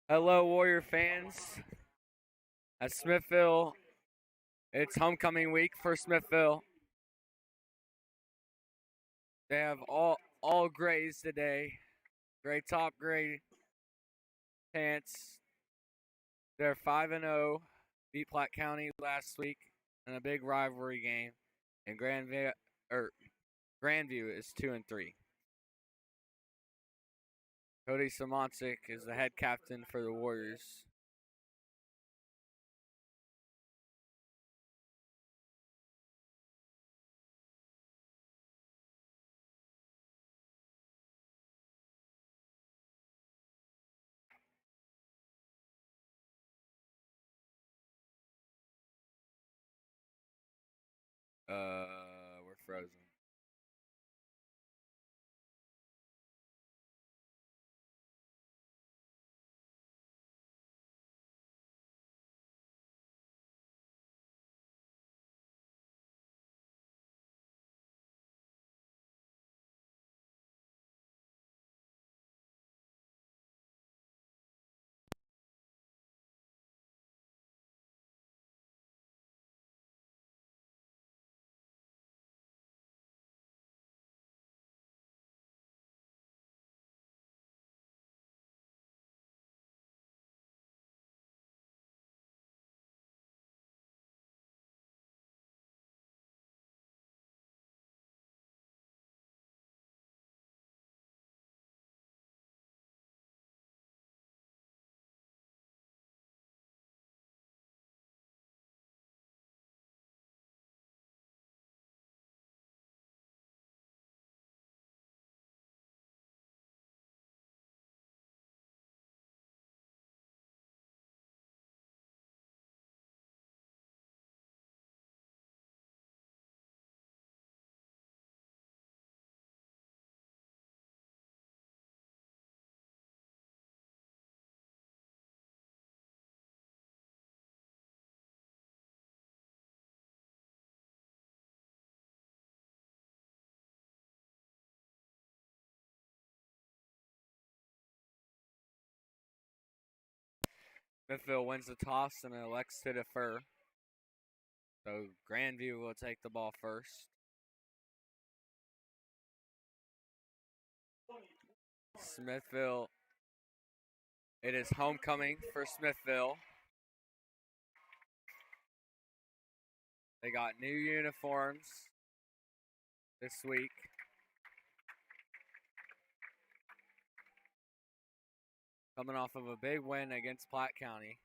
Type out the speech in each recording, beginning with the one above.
Hello, Warrior fans. At Smithville, it's homecoming week for Smithville. They have all grays today. Gray top, gray pants. They're 5-0. Beat Platte County last week in a big rivalry game. And Grandview is 2-3. Cody Samonsic is the head captain for the Warriors. We're frozen. Smithville wins the toss and elects to defer. So Grandview will take the ball first. Smithville. It is homecoming for Smithville. They got new uniforms this week. Coming off of a big win against Platte County.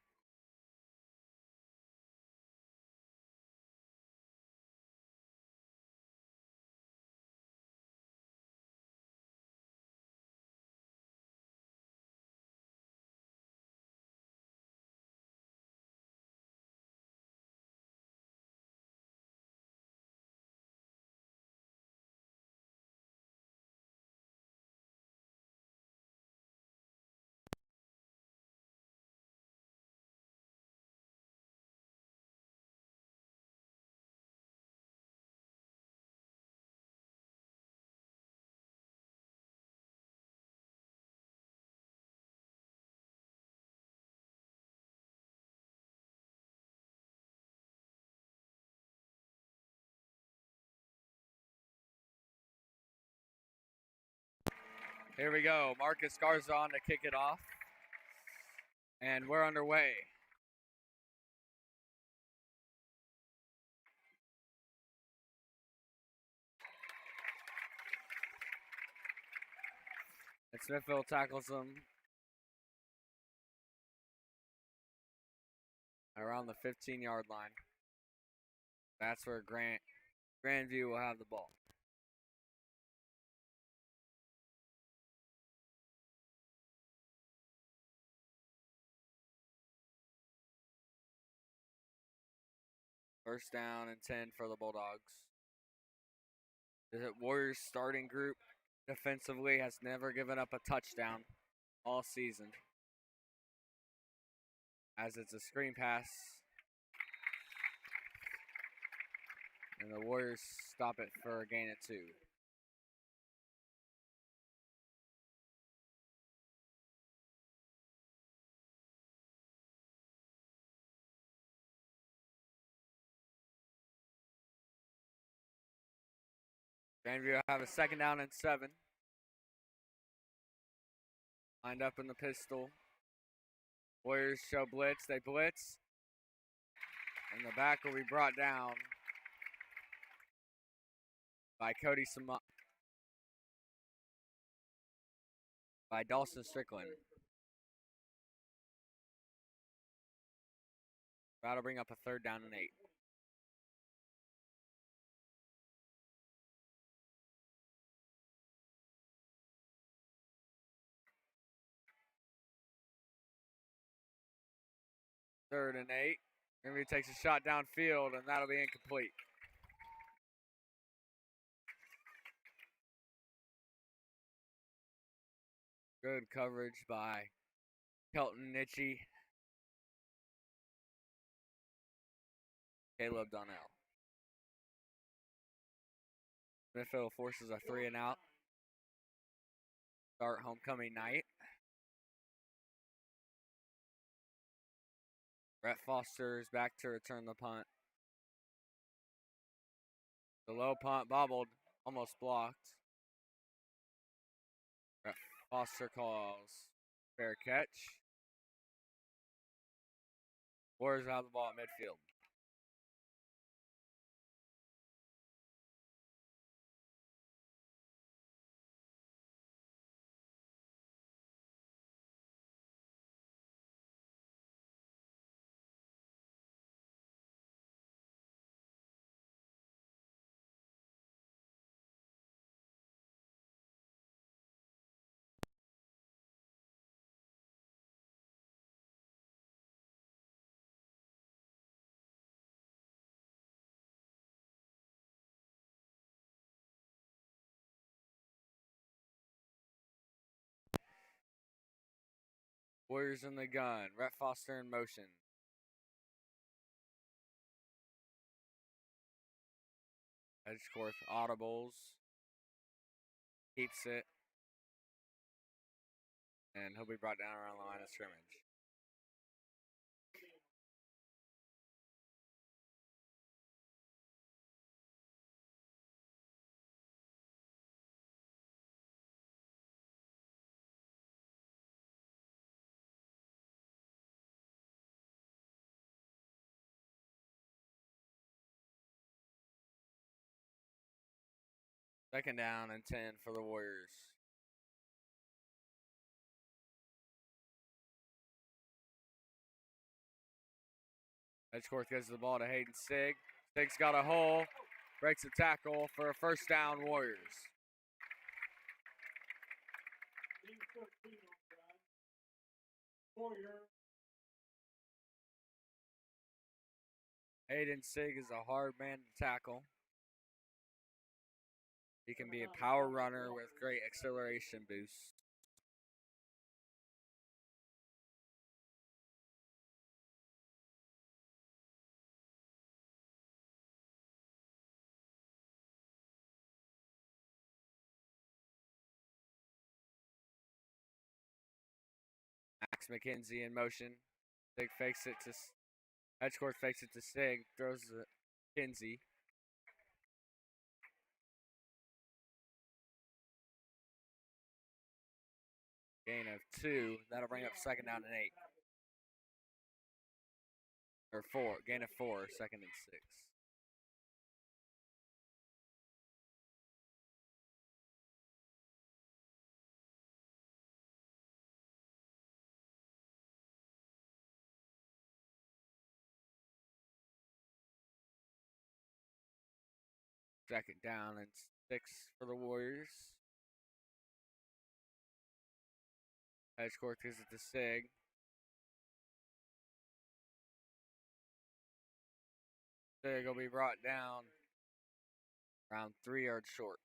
Here we go. Marcus Garzon to kick it off. And we're underway. And Smithville tackles them around the 15-yard line. That's where Grandview will have the ball. First down and 10 for the Bulldogs. The Warriors starting group defensively has never given up a touchdown all season. As it's a screen pass. And the Warriors stop it for a gain of 2. Grandview will have a 2nd down and 7. Lined up in the pistol. Warriors show blitz. They blitz. And the back will be brought down by by Dawson Strickland. That'll bring up a 3rd down and 8. Third and 8. Grandview takes a shot downfield, and that'll be incomplete. Good coverage by Kelton Nitchie. Caleb Donnell. Smithville forces a 3 and out. Start homecoming night. Brett Foster is back to return the punt. The low punt bobbled, almost blocked. Brett Foster calls fair catch. Warriors have the ball at midfield. Warriors in the gun. Brett Foster in motion. Edgeworth audibles. Keeps it. And he'll be brought down around the line of scrimmage. Second down and 10 for the Warriors. Edgeworth gives the ball to Hayden Sig. Sig's got a hole. Breaks the tackle for a 1st down, Warriors. Hayden Sig is a hard man to tackle. He can be a power runner with great acceleration boost. Max McKenzie in motion. Sig fakes it to Edgeworth fakes it to Sig, throws to McKenzie. Gain of 2. That'll bring up 2nd down and 8. Or 4. Gain of 4. 2nd and 6. Second down and 6 for the Warriors. Edgeworth gives it to Sig. Sig will be brought down around 3 yards short.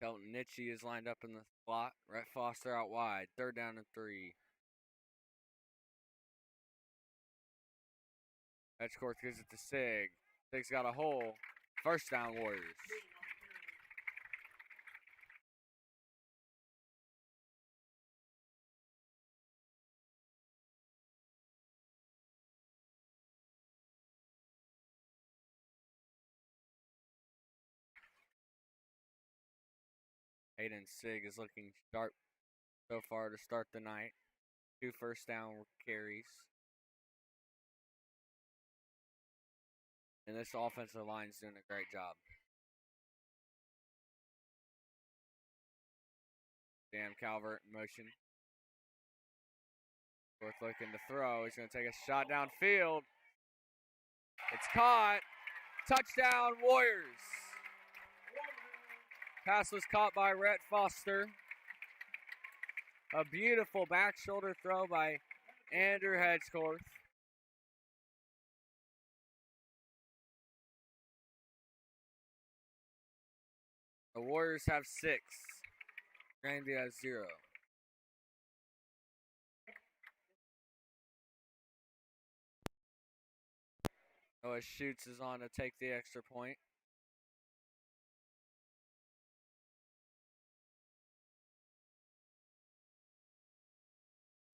Kelton Nitchie is lined up in the slot. Brett Foster out wide. 3rd down and 3. Edgecourt gives it to Sig. Sig's got a hole. First down, Warriors. Hayden Sig is looking sharp so far to start the night. 2 first down carries. And this offensive line's doing a great job. Dan Calvert in motion. Worth looking to throw. He's going to take a shot downfield. It's caught. Touchdown, Warriors. Pass was caught by Rhett Foster. A beautiful back shoulder throw by Andrew Hedgecourt. The Warriors have 6. Grandview has 0. Noah Schutz is on to take the extra point.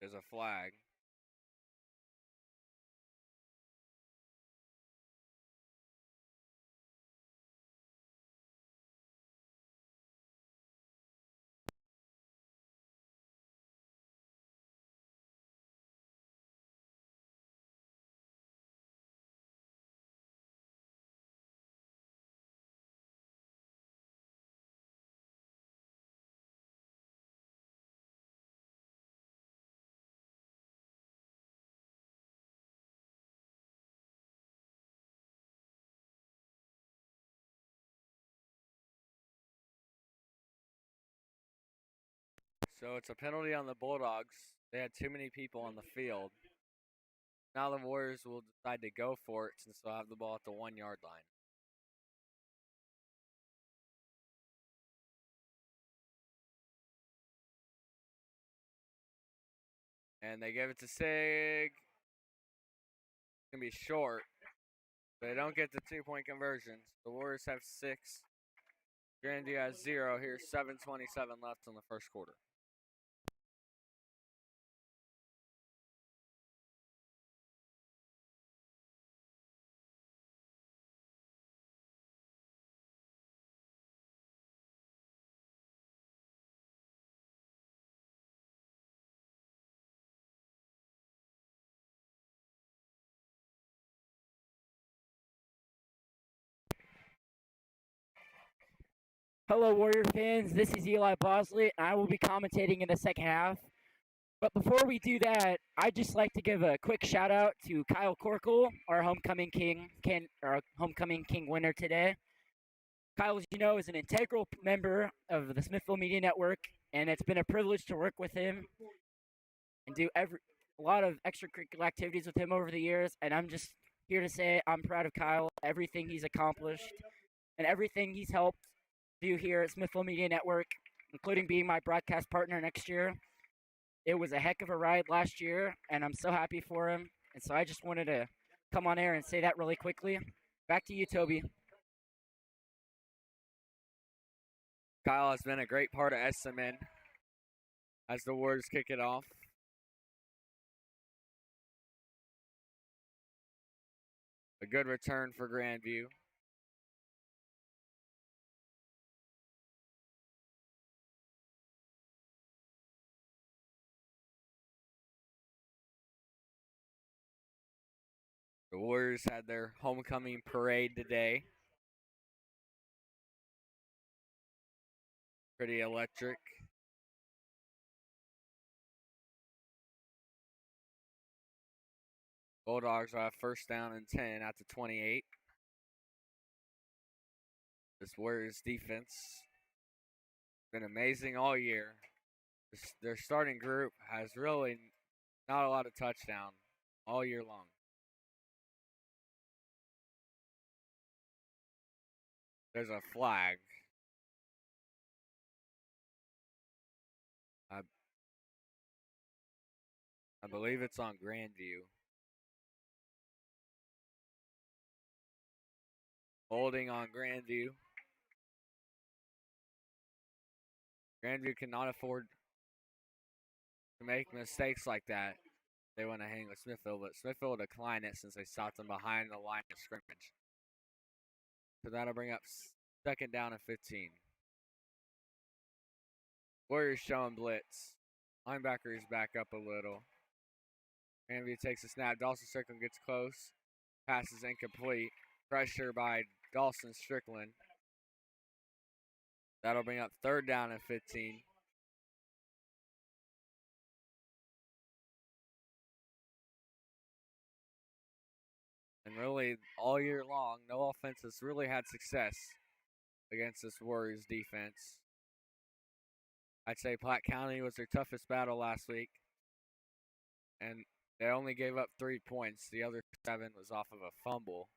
There's a flag. So it's a penalty on the Bulldogs. They had too many people on the field. Now the Warriors will decide to go for it since they'll have the ball at the 1-yard line. And they give it to Sig. It's going to be short. They don't get the 2-point conversion. The Warriors have 6. Grandview has 0. Here's 7:27 left in the first quarter. Hello, Warrior fans. This is Eli Bosley, and I will be commentating in the second half. But before we do that, I'd just like to give a quick shout out to Kyle Corkle, our homecoming king winner today. Kyle, as you know, is an integral member of the Smithville Media Network, and it's been a privilege to work with him and do a lot of extracurricular activities with him over the years. And I'm just here to say I'm proud of Kyle, everything he's accomplished, and everything he's helped do here at Smithville Media Network, including being my broadcast partner next year. It was a heck of a ride last year, and I'm so happy for him. And so I just wanted to come on air and say that really quickly. Back to you, Toby. Kyle has been a great part of SMN as the Warriors kick it off. A good return for Grandview. The Warriors had their homecoming parade today. Pretty electric. Bulldogs will have first down and 10 at the 28. This Warriors defense has been amazing all year. Their starting group has really not a lot of touchdown all year long. There's a flag. I believe it's on Grandview. Holding on Grandview. Grandview cannot afford to make mistakes like that. They want to hang with Smithville, but Smithville will decline it since they stopped them behind the line of scrimmage. So that'll bring up second down and 15. Warriors showing blitz. Linebackers back up a little. Grandview takes a snap. Dawson Strickland gets close. Pass is incomplete. Pressure by Dawson Strickland. That'll bring up third down and 15. And really, all year long, no offense has really had success against this Warriors defense. I'd say Platte County was their toughest battle last week. And they only gave up 3 points. The other 7 was off of a fumble.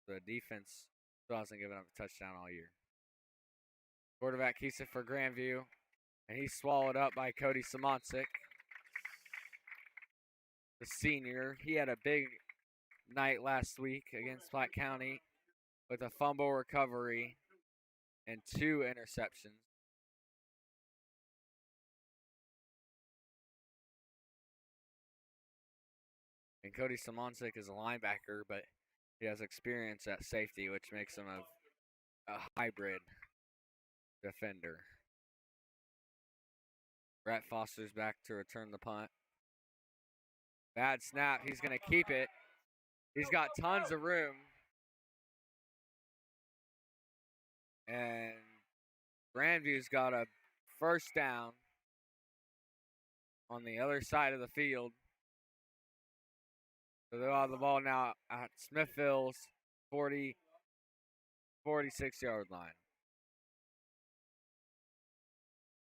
The defense still hasn't given up a touchdown all year. Quarterback keeps it for Grandview. And he's swallowed up by Cody Simoncic, the senior. He had a big night last week against Platte County with a fumble recovery and 2 interceptions. And Cody Simoncic is a linebacker, but he has experience at safety, which makes him a hybrid defender. Brett Foster's back to return the punt. Bad snap. He's going to keep it. He's got tons of room. And Grandview's got a first down on the other side of the field. So they'll have the ball now at Smithville's 46-yard line.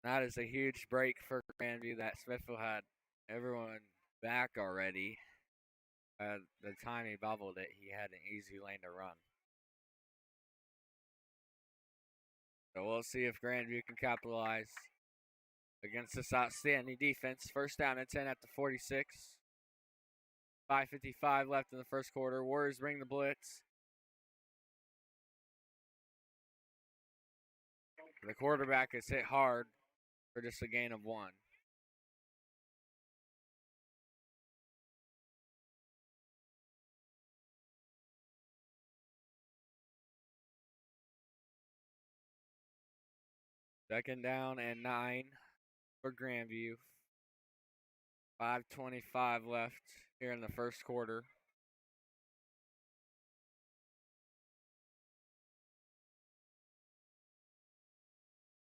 That is a huge break for Grandview that Smithville had everyone back already. The time he bubbled it, he had an easy lane to run. So we'll see if Grandview can capitalize against this outstanding defense. First down and 10 at the 46. 5:55 left in the first quarter. Warriors bring the blitz. The quarterback is hit hard for just a gain of 1. Second down and 9 for Grandview. 5:25 left here in the first quarter.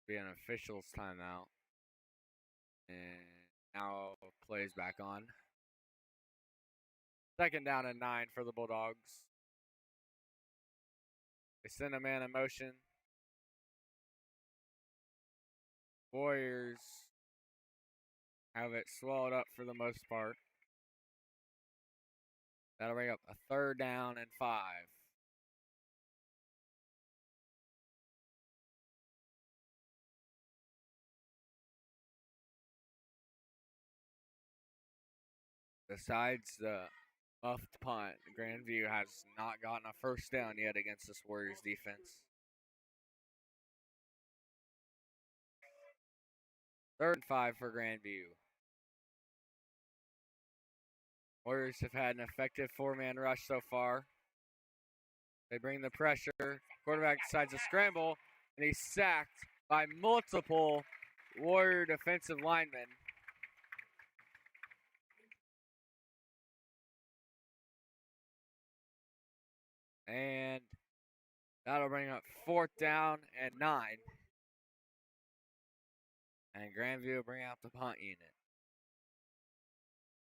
Be an official's timeout. And now plays back on. Second down and 9 for the Bulldogs. They send a man in motion. Warriors have it swallowed up for the most part. That'll bring up a third down and 5. Besides the muffed punt, Grandview has not gotten a first down yet against this Warriors defense. Third and 5 for Grandview. Warriors have had an effective 4-man rush so far. They bring the pressure. Quarterback decides to scramble, and he's sacked by multiple Warrior defensive linemen. And that'll bring up fourth down and 9. And Grandview will bring out the punt unit.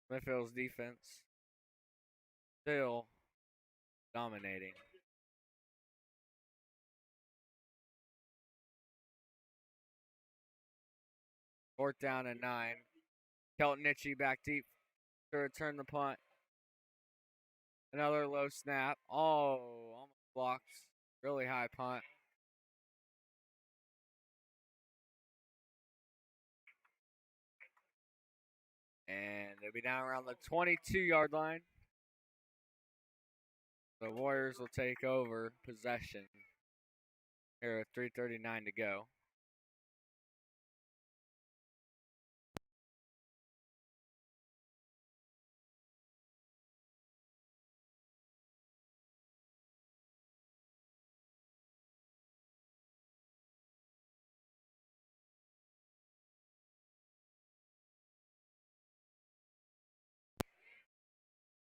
Smithville's defense still dominating. Fourth down and 9. Kelton Nitchie back deep to return the punt. Another low snap. Oh, almost blocked. Really high punt. And they'll be down around the 22-yard line. The Warriors will take over possession here with 3:39 to go.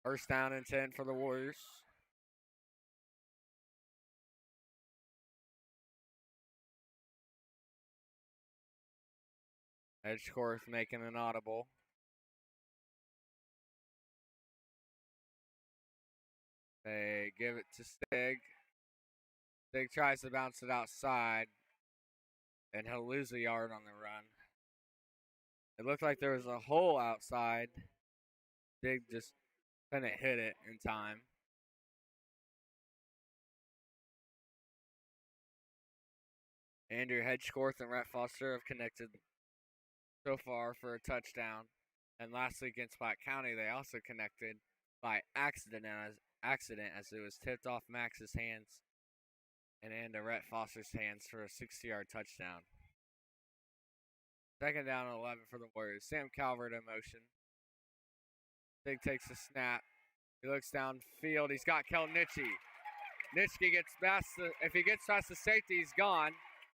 First down and 10 for the Warriors. Edgeworth making an audible. They give it to Stig. Stig tries to bounce it outside, and he'll lose a yard on the run. It looked like there was a hole outside. Stig just couldn't hit it in time. Andrew Hedgeworth and Rhett Foster have connected so far for a touchdown. And last week against Platte County, they also connected by accident as it was tipped off Max's hands and into Rhett Foster's hands for a 60-yard touchdown. Second down and 11 for the Warriors. Sam Calvert in motion. Stig takes a snap. He looks downfield. He's got Kelnichi. Nitschke gets past if he gets past the safety, he's gone.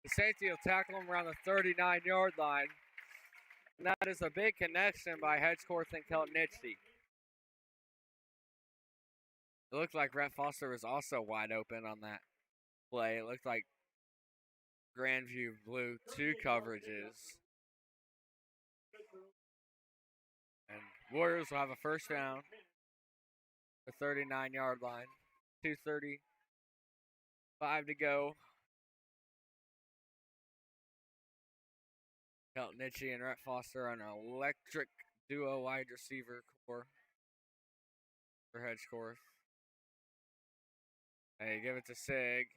The safety will tackle him around the 39-yard line. And that is a big connection by Hedgeworth and Kelnichi. It looked like Rhett Foster was also wide open on that play. It looked like Grandview blew two coverages. And Warriors will have a first down. The 39-yard line. 2:35 to go. Kelnichi and Rhett Foster on an electric duo wide receiver core for Hedgeworth. They give it to Sig.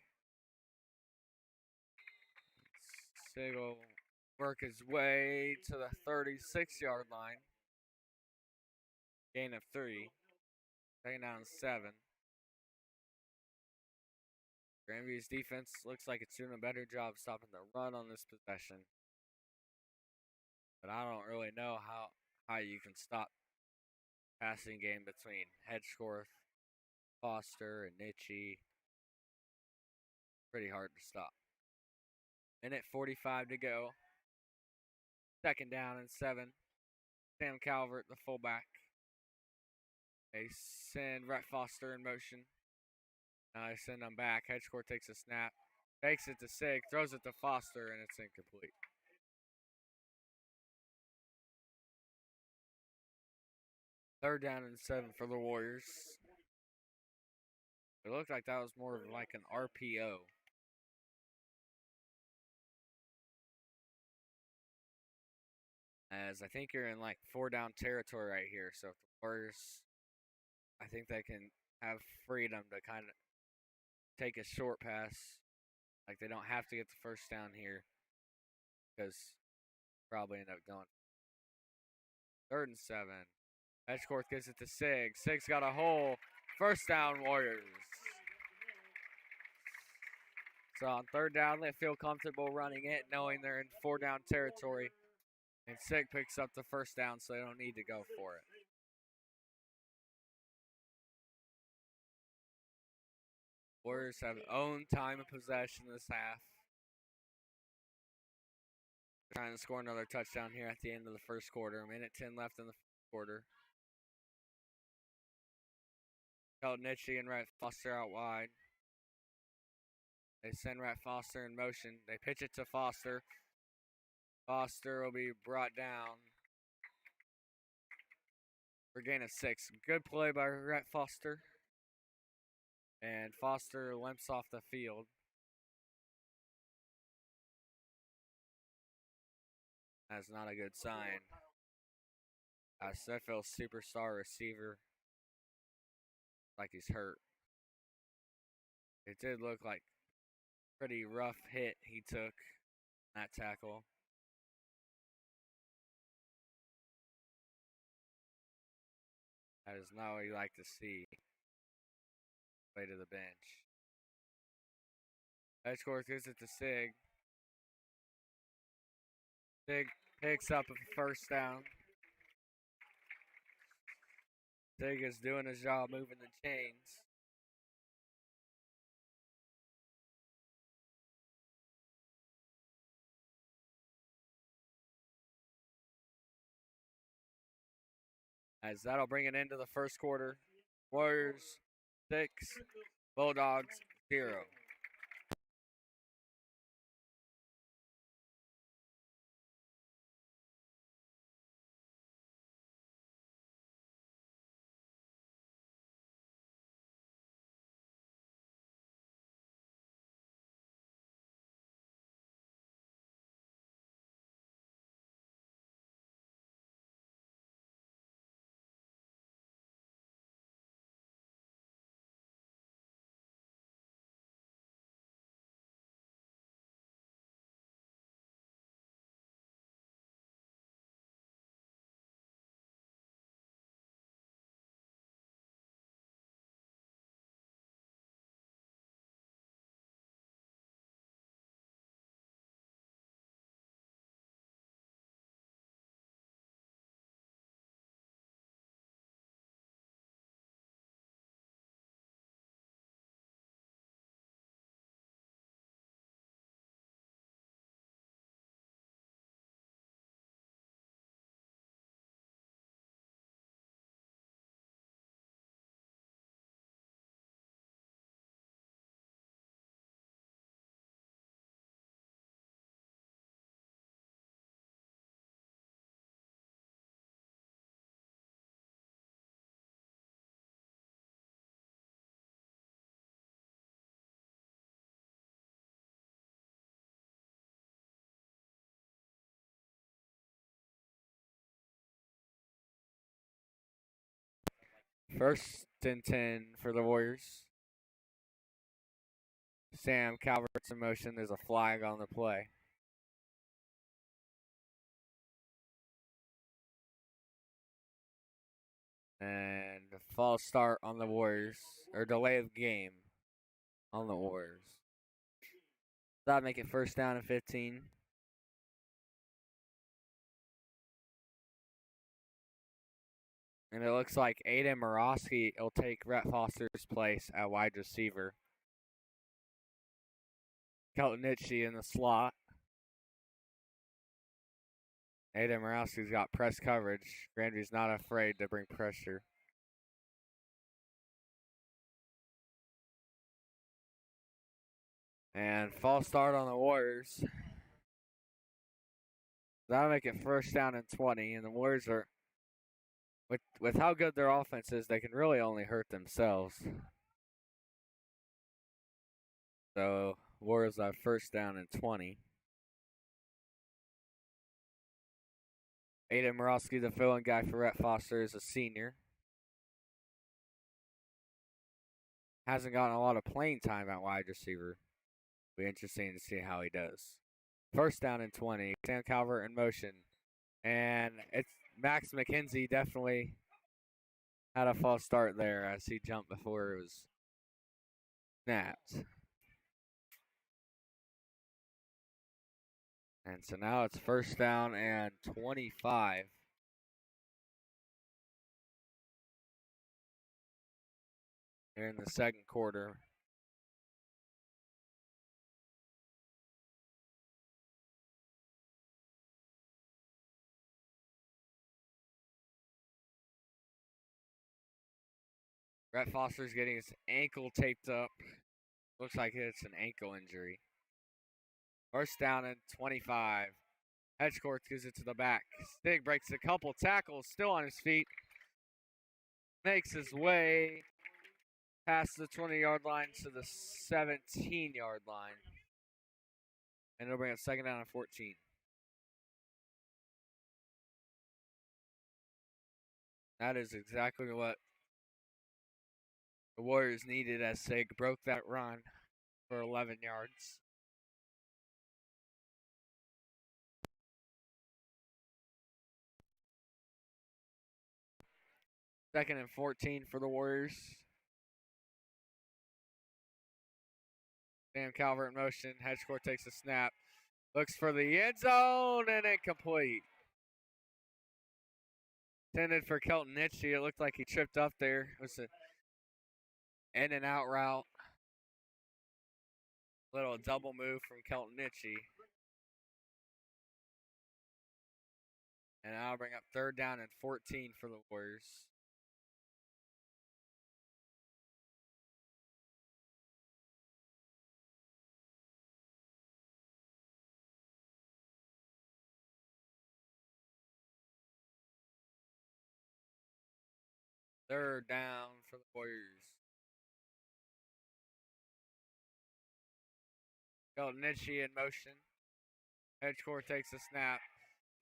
Sig will work his way to the 36-yard line. Gain of 3. Second down 7. Grandview's defense looks like it's doing a better job stopping the run on this possession. But I don't really know how you can stop passing game between Hedgeworth, Foster, and Nitschke. Pretty hard to stop. Minute 45 to go. Second down and 7. Sam Calvert, the fullback. They send Rhett Foster in motion. Now they send him back. Hedgeworth takes a snap. Fakes it to Sig. Throws it to Foster, and it's incomplete. Third down and 7 for the Warriors. It looked like that was more of like an RPO. As I think you're in like 4-down territory right here. So if the Warriors, I think they can have freedom to kind of take a short pass. Like they don't have to get the first down here. Because probably end up going. 3rd and 7. Edgeworth gives it to Sig. Sig's got a hole. First down, Warriors. So on 3rd down, they feel comfortable running it, knowing they're in 4-down territory. And Sig picks up the first down, so they don't need to go for it. Warriors have owned time of possession this half. Trying to score another touchdown here at the end of the first quarter. Minute 10 left in the first quarter. Kelnichi and Rhett Foster out wide. They send Rhett Foster in motion. They pitch it to Foster. Foster will be brought down for gain of 6. Good play by Rhett Foster. And Foster limps off the field. That's not a good sign. Smithville's superstar receiver, like he's hurt. It did look like pretty rough hit he took that tackle. That is not what you like to see. Way to the bench. Edge court gives it to Sig. Sig picks up a first down. Sig is doing his job moving the chains. As that'll bring it into the first quarter. Warriors 6, Bulldogs 0. First and 10 for the Warriors. Sam Calvert's in motion. There's a flag on the play. And a false start on the Warriors. Or delay of game on the Warriors. That'll make it first down and 15. And it looks like Aiden Morosky will take Rhett Foster's place at wide receiver. Kelton Nitschke in the slot. Aiden Morosky's got press coverage. Grandview's not afraid to bring pressure. And false start on the Warriors. That'll make it first down and 20. And the Warriors are, with how good their offense is, they can really only hurt themselves. So Warriors have first down and 20. Aiden Morosky, the fill-in guy for Rhett Foster, is a senior. Hasn't gotten a lot of playing time at wide receiver. Be interesting to see how he does. First down and 20. Sam Calvert in motion. And it's Max McKenzie definitely had a false start there as he jumped before it was snapped. And so now it's first down and 25. Here in the second quarter. Rhett Foster's getting his ankle taped up. Looks like it's an ankle injury. First down and 25. Hedgecourt gives it to the back. Stig breaks a couple tackles, still on his feet. Makes his way past the 20-yard line to the 17-yard line. And it'll bring up second down and 14. That is exactly what the Warriors needed as Sig broke that run for 11 yards. Second and 14 for the Warriors. Sam Calvert in motion. Hedgecourt takes a snap. Looks for the end zone and incomplete. Intended for Kelton Nitchie. It looked like he tripped up there. It was an in and out route. Little double move from Kelton Nitchie. And I'll bring up 3rd down and 14 for the Warriors. Third down for the Warriors. Kelton Nitchie in motion. Hedgecourt takes a snap.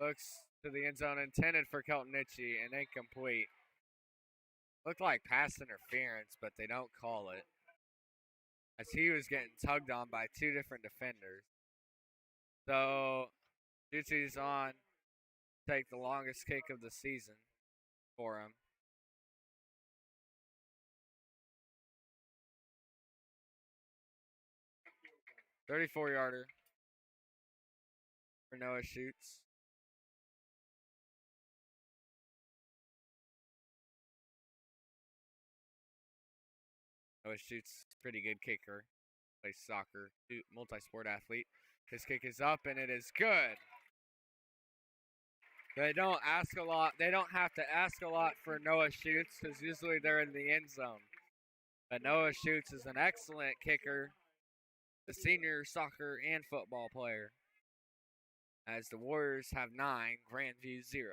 Looks to the end zone, intended for Kelton Nitchie and incomplete. Looked like pass interference, but they don't call it, as he was getting tugged on by 2 different defenders. So, Nitchie's on. Take the longest kick of the season for him. 34-yarder for Noah Shoots. Noah Shoots, pretty good kicker. Plays soccer, multi-sport athlete. His kick is up and it is good. They don't ask a lot. They don't have to ask a lot for Noah Shoots because usually they're in the end zone. But Noah Shoots is an excellent kicker, a senior soccer and football player. As the Warriors have 9, Grandview 0.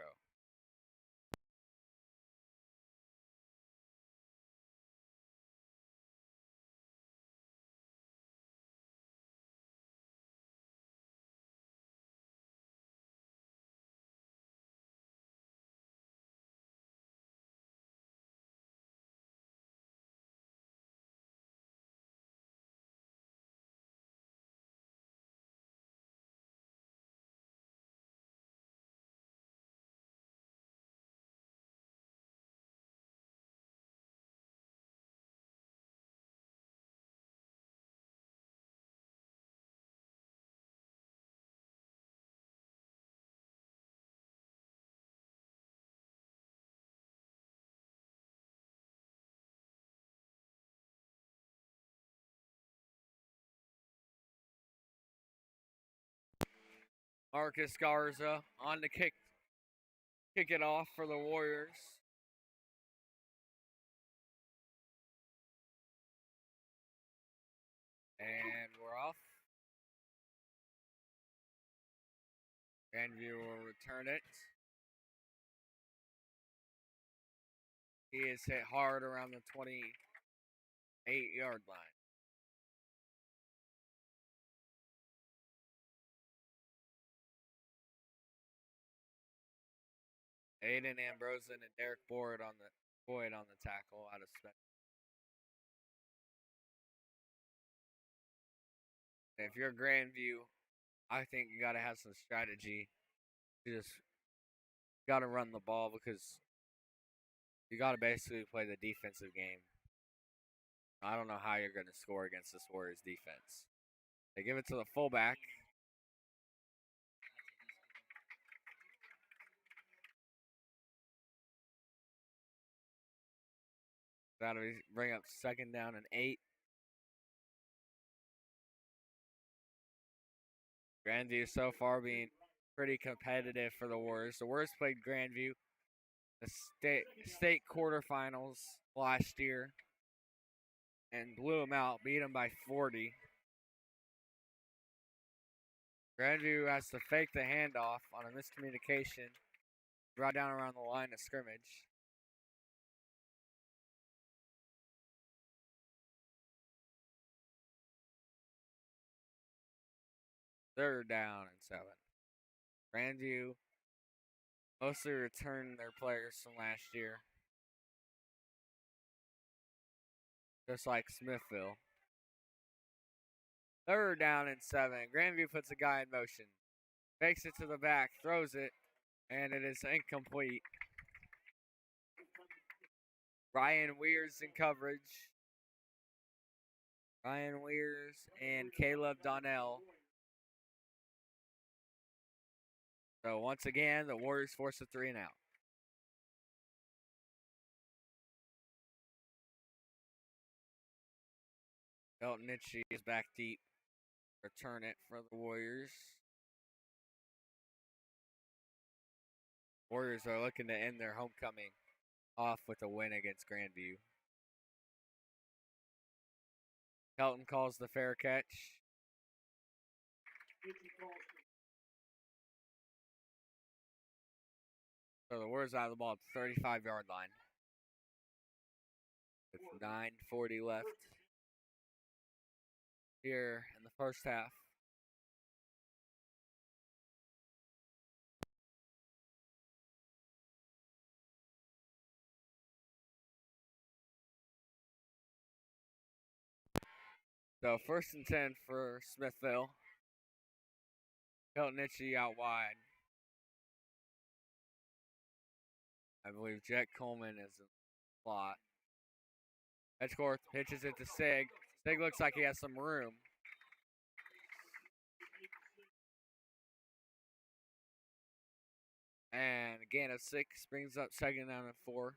Marcus Garza on the kick it off for the Warriors. And we're off. Grandview will return it. He is hit hard around the 28-yard line. Aiden Ambrosen and Derek Boyd on the tackle out of Smith. If you're Grandview, I think you got to have some strategy. You just got to run the ball because you got to basically play the defensive game. I don't know how you're going to score against this Warriors defense. They give it to the fullback. That'll bring up 2nd down and 8. Grandview so far being pretty competitive for the Warriors. The Warriors played Grandview the state quarterfinals last year and blew them out, beat them by 40. Grandview has to fake the handoff on a miscommunication, right down around the line of scrimmage. Third down and 7. Grandview mostly returned their players from last year, just like Smithville. Third down and 7. Grandview puts a guy in motion, fakes it to the back, throws it, and it is incomplete. Ryan Weir's in coverage. Ryan Weirs and Caleb Donnell. So once again, the Warriors force a 3 and out. Elton Nitchie is back deep. Return it for the Warriors. Warriors are looking to end their homecoming off with a win against Grandview. Kelton calls the fair catch. So the Warriors out of the ball at the 35-yard line. With 9:40 left here in the first half. So 1st and 10 for Smithville. Kelton Nitchie out wide. I believe Jet Coleman is in the slot. Edgeworth pitches it to Sig. Sig looks like he has some room. And a gain of 6 brings up 2nd down and 4.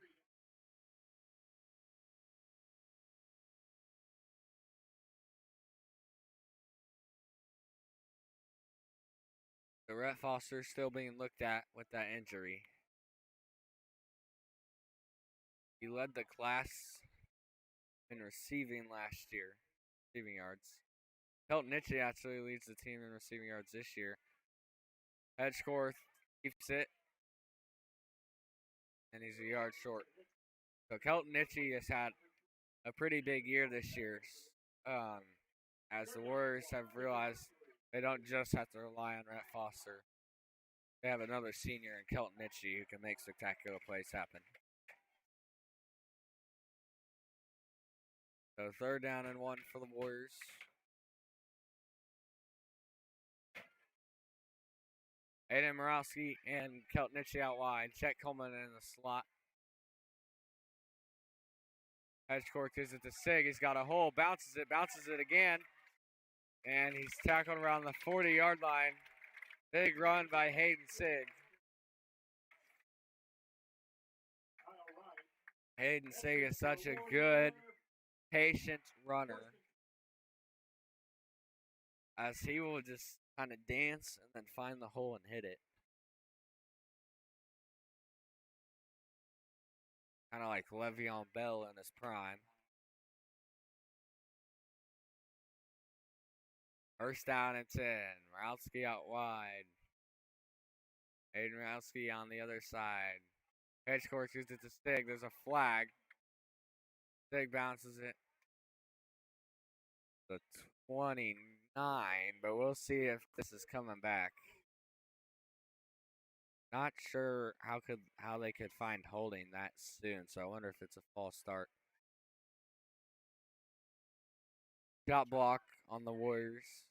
So Rhett Foster still being looked at with that injury. He led the class in receiving last year, receiving yards. Kelton Nitchie actually leads the team in receiving yards this year. Edgeworth keeps it, and he's a yard short. So Kelton Nitchie has had a pretty big year this year, as the Warriors have realized they don't just have to rely on Rhett Foster. They have another senior in Kelton Nitchie who can make spectacular plays happen. So 3rd down and 1 for the Warriors. Aiden Morowski and Kelton Nitchie out wide. Chet Coleman in the slot. Edgeworth gives it to Sig. He's got a hole. Bounces it again. And he's tackled around the 40-yard line. Big run by Hayden Sig. Hayden Sig is such a good, patient runner, as he will just kind of dance and then find the hole and hit it. Kind of like Le'Veon Bell in his prime. 1st down and 10. Rowski out wide. Aiden Rowski on the other side. Edgeworth gives it to Stig. There's a flag. Stig bounces it. The 29, but we'll see if this is coming back. Not sure how they could find holding that soon, so I wonder if it's a false start. Shot block on the Warriors.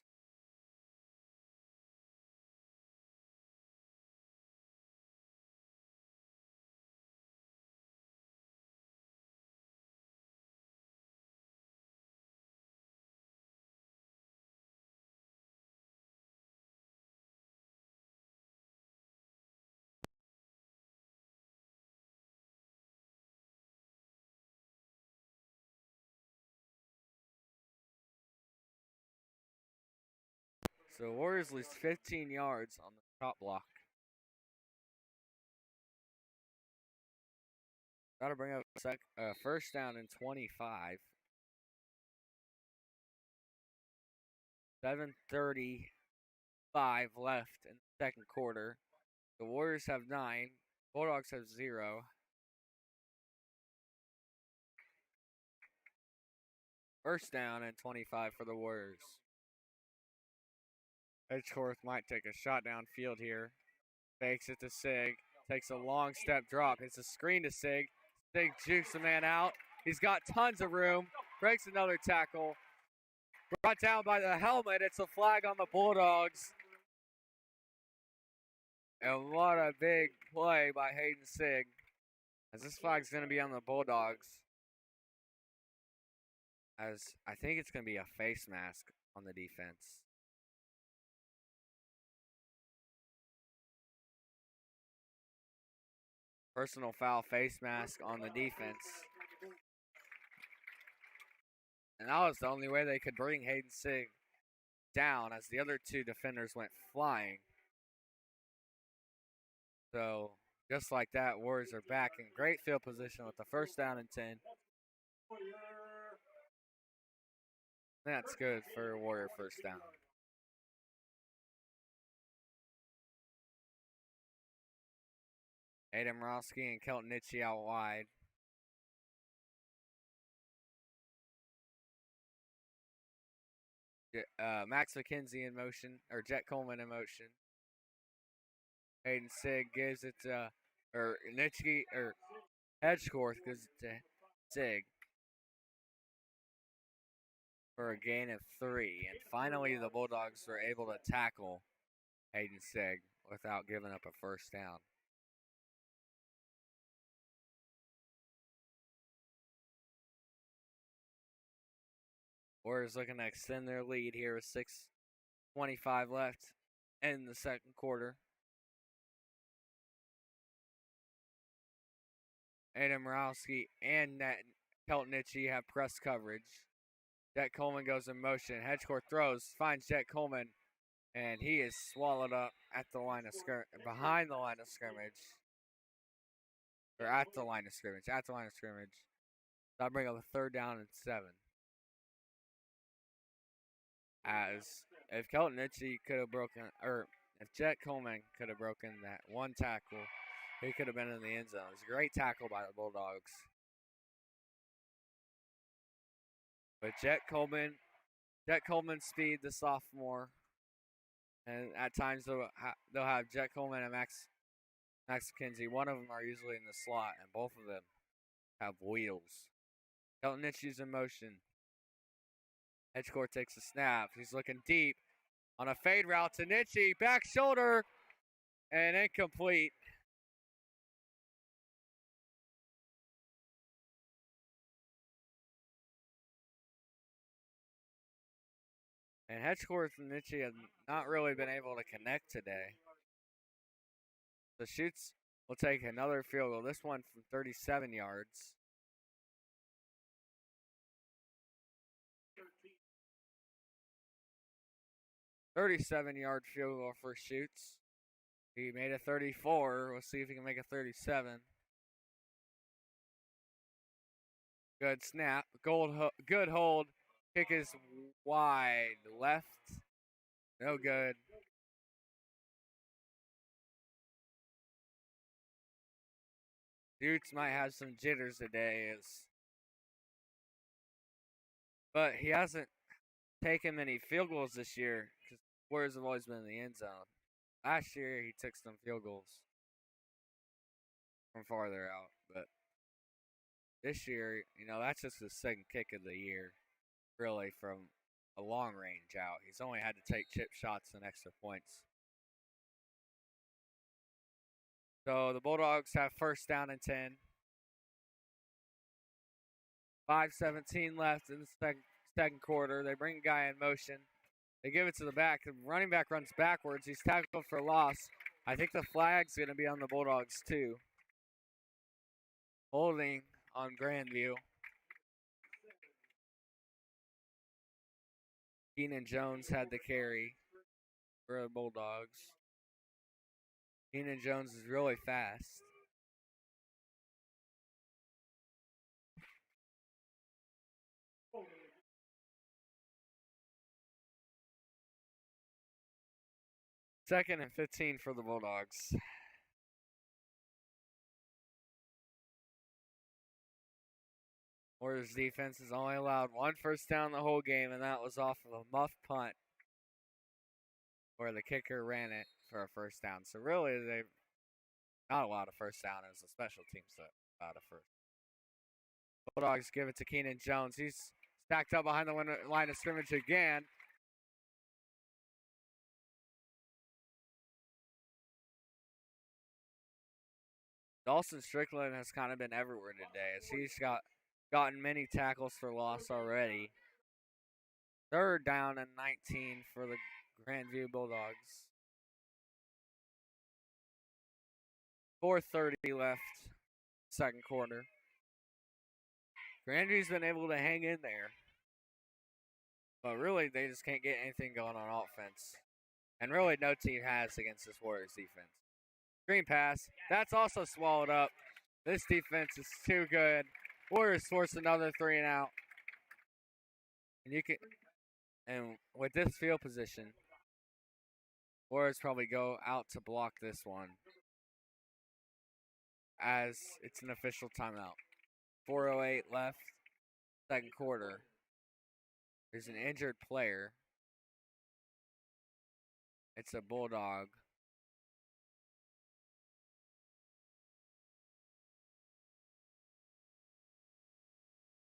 So Warriors lose 15 yards on the shot block. Gotta bring up 1st down and 25. 7:35 left in the 2nd quarter. The Warriors have 9. Bulldogs have 0. First down and 25 for the Warriors. Edgeworth might take a shot downfield here. Fakes it to Sig. Takes a long step drop. It's a screen to Sig. Sig jukes the man out. He's got tons of room. Breaks another tackle. Brought down by the helmet. It's a flag on the Bulldogs. And what a big play by Hayden Sig. As this flag's going to be on the Bulldogs. as I think it's going to be a face mask on the defense. Personal foul, face mask on the defense. And that was the only way they could bring Hayden Sig down, as the other two defenders went flying. So just like that, Warriors are back in great field position with the first down and 10. That's good for Warrior first down. Aiden Morowski and Kelton Nitchie out wide. Max McKenzie in motion, or Jet Coleman in motion. Hayden Sig gives it to, or Nitchie, or Hedgecorth gives it to Sig for a gain of 3. And finally, the Bulldogs were able to tackle Hayden Sig without giving up a first down. Warriors looking to extend their lead here with 6:25 left in the second quarter. Aiden Morowski and Kelton Nitchie have press coverage. Jet Coleman goes in motion. Hedgecorth throws, finds Jet Coleman, and he is swallowed up at the line of behind the line of scrimmage. Or at the line of scrimmage. That'll bring up a 3rd down and 7. As if Kelton Nitchie could have broken, or if Jet Coleman could have broken that one tackle, he could have been in the end zone. It was a great tackle by the Bulldogs. But Jet Coleman's speed, the sophomore, and at times they'll have Jet Coleman and Max McKenzie. One of them are usually in the slot, and both of them have wheels. Kelton Nitchie's in motion. Hedgecorth takes a snap. He's looking deep on a fade route to Nitchie. Back shoulder and incomplete. And Hedgecorth and Nitchie have not really been able to connect today. The Shoots will take another field goal. This one from 37 yards. $37-yard field goal for Shoots. He made a 34. We'll see if he can make a 37. Good snap. Good hold. Kick is wide left. No good. Shoots might have some jitters today, but he hasn't taken many field goals this year because Warriors have always been in the end zone. Last year, he took some field goals from farther out, but this year, that's just his second kick of the year, really, from a long range out. He's only had to take chip shots and extra points. So the Bulldogs have first down and 10. 5:17 left in the second quarter. They bring a guy in motion. They give it to the back. The running back runs backwards. He's tackled for loss. I think the flag's going to be on the Bulldogs too. Holding on Grandview. Keenan Jones had the carry for the Bulldogs. Keenan Jones is really fast. Second and 15 for the Bulldogs. Warriors defense has only allowed one first down the whole game, and that was off of a muff punt where the kicker ran it for a first down. So really, they've not allowed a first down. It was a special teams that allowed a first. Bulldogs give it to Keenan Jones. He's stacked up behind the line of scrimmage again. Dawson Strickland has kind of been everywhere today, as he's got gotten many tackles for loss already. Third down and 19 for the Grandview Bulldogs. 4:30 left, second quarter. Grandview's been able to hang in there, but really they just can't get anything going on offense. And really no team has against this Warriors defense. Screen pass, that's also swallowed up. This defense is too good. Warriors force another 3 and out. And with this field position, Warriors probably go out to block this one as it's an official timeout. 4:08 left, second quarter. There's an injured player. It's a Bulldog.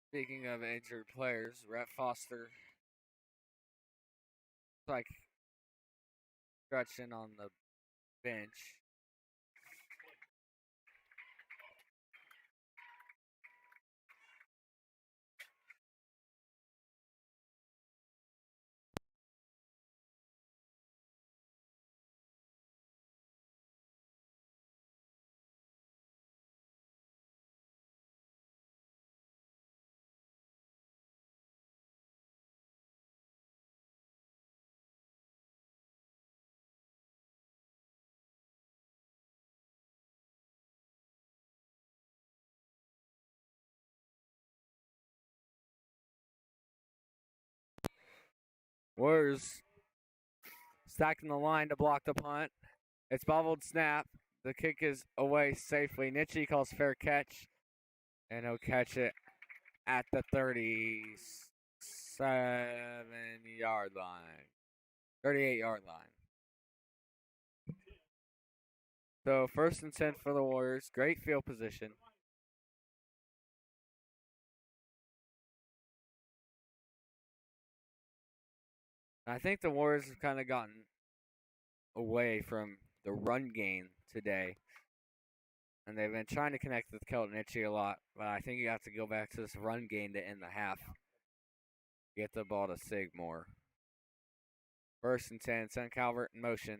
Speaking of injured players, Rhett Foster like stretching on the bench. Warriors stacking the line to block the punt. It's bobbled snap. The kick is away safely. Nitchie calls fair catch, and he'll catch it at the 37-yard line. 38-yard line. So 1st and 10 for the Warriors. Great field position. I think the Warriors have kind of gotten away from the run game today. And they've been trying to connect with Kelton Nitchie a lot. But I think you have to go back to this run game to end the half. Get the ball to Sig more. 1st and 10. Send Calvert in motion.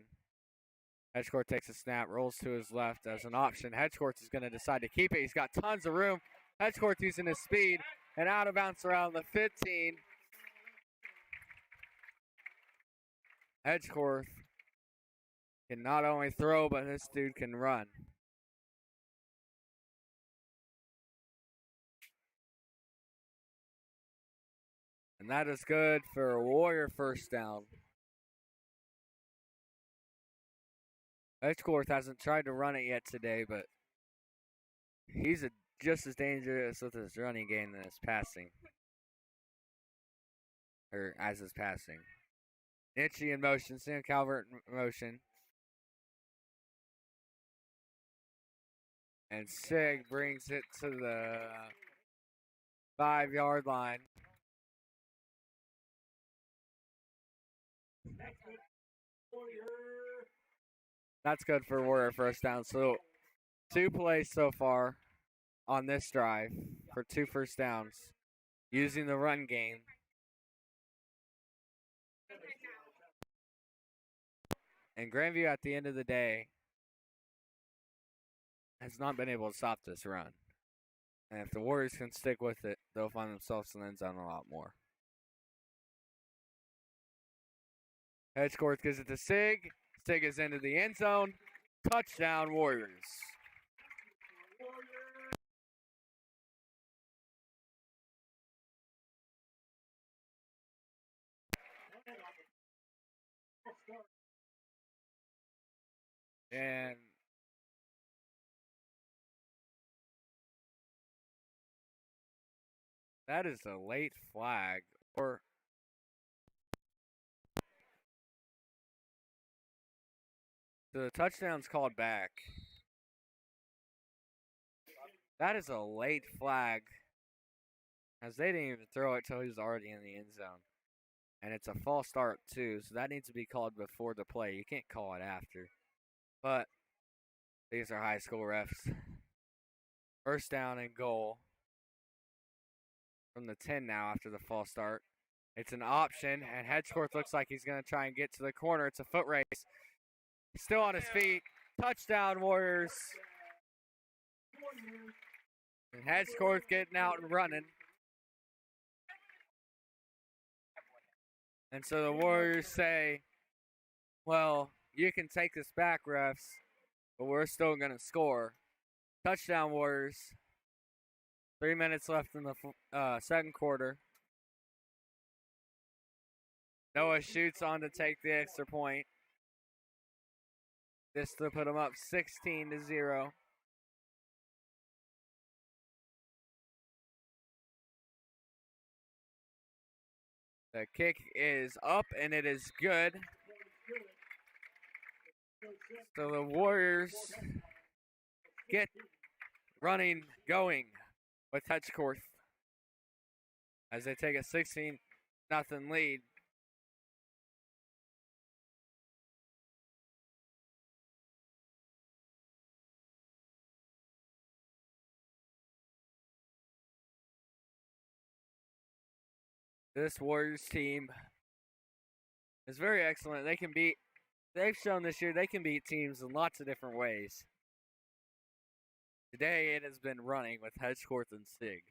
Hedgecourt takes a snap, rolls to his left as an option. Hedgecourt is going to decide to keep it. He's got tons of room. Hedgecourt using his speed and out of bounds around the 15. Hedgecourt can not only throw, but this dude can run. And that is good for a Warrior first down. Edgeworth hasn't tried to run it yet today, but he's just as dangerous with his running game than his passing. Or as his passing. Nitchie in motion, Sam Calvert in motion. And Sig brings it to the 5-yard line. That's good for Warrior first down. So 2 plays so far on this drive for 2 first downs using the run game. And Grandview at the end of the day has not been able to stop this run. And if the Warriors can stick with it, they'll find themselves in the end zone a lot more. Hedgecourt gives it to Sig. Sig is into the end zone. Touchdown, Warriors. And that is a late flag. Or the touchdown's called back. That is a late flag, as they didn't even throw it till he was already in the end zone. And it's a false start, too, so that needs to be called before the play. You can't call it after. But these are high school refs. First down and goal from the 10 now after the false start. It's an option, and Hedgeworth looks like he's going to try and get to the corner. It's a foot race. Still on his feet. Touchdown, Warriors. And Hedgeworth getting out and running. And so the Warriors say, well, you can take this back, refs, but we're still going to score. Touchdown, Warriors. 3 minutes left in the second quarter. Noah shoots on to take the extra point. This to put them up 16-0. The kick is up and it is good. So the Warriors get going with Hedgeworth as they take a 16-0 lead. This Warriors team is very excellent. They've shown this year they can beat teams in lots of different ways. Today it has been running with Hedgeworth and Stig.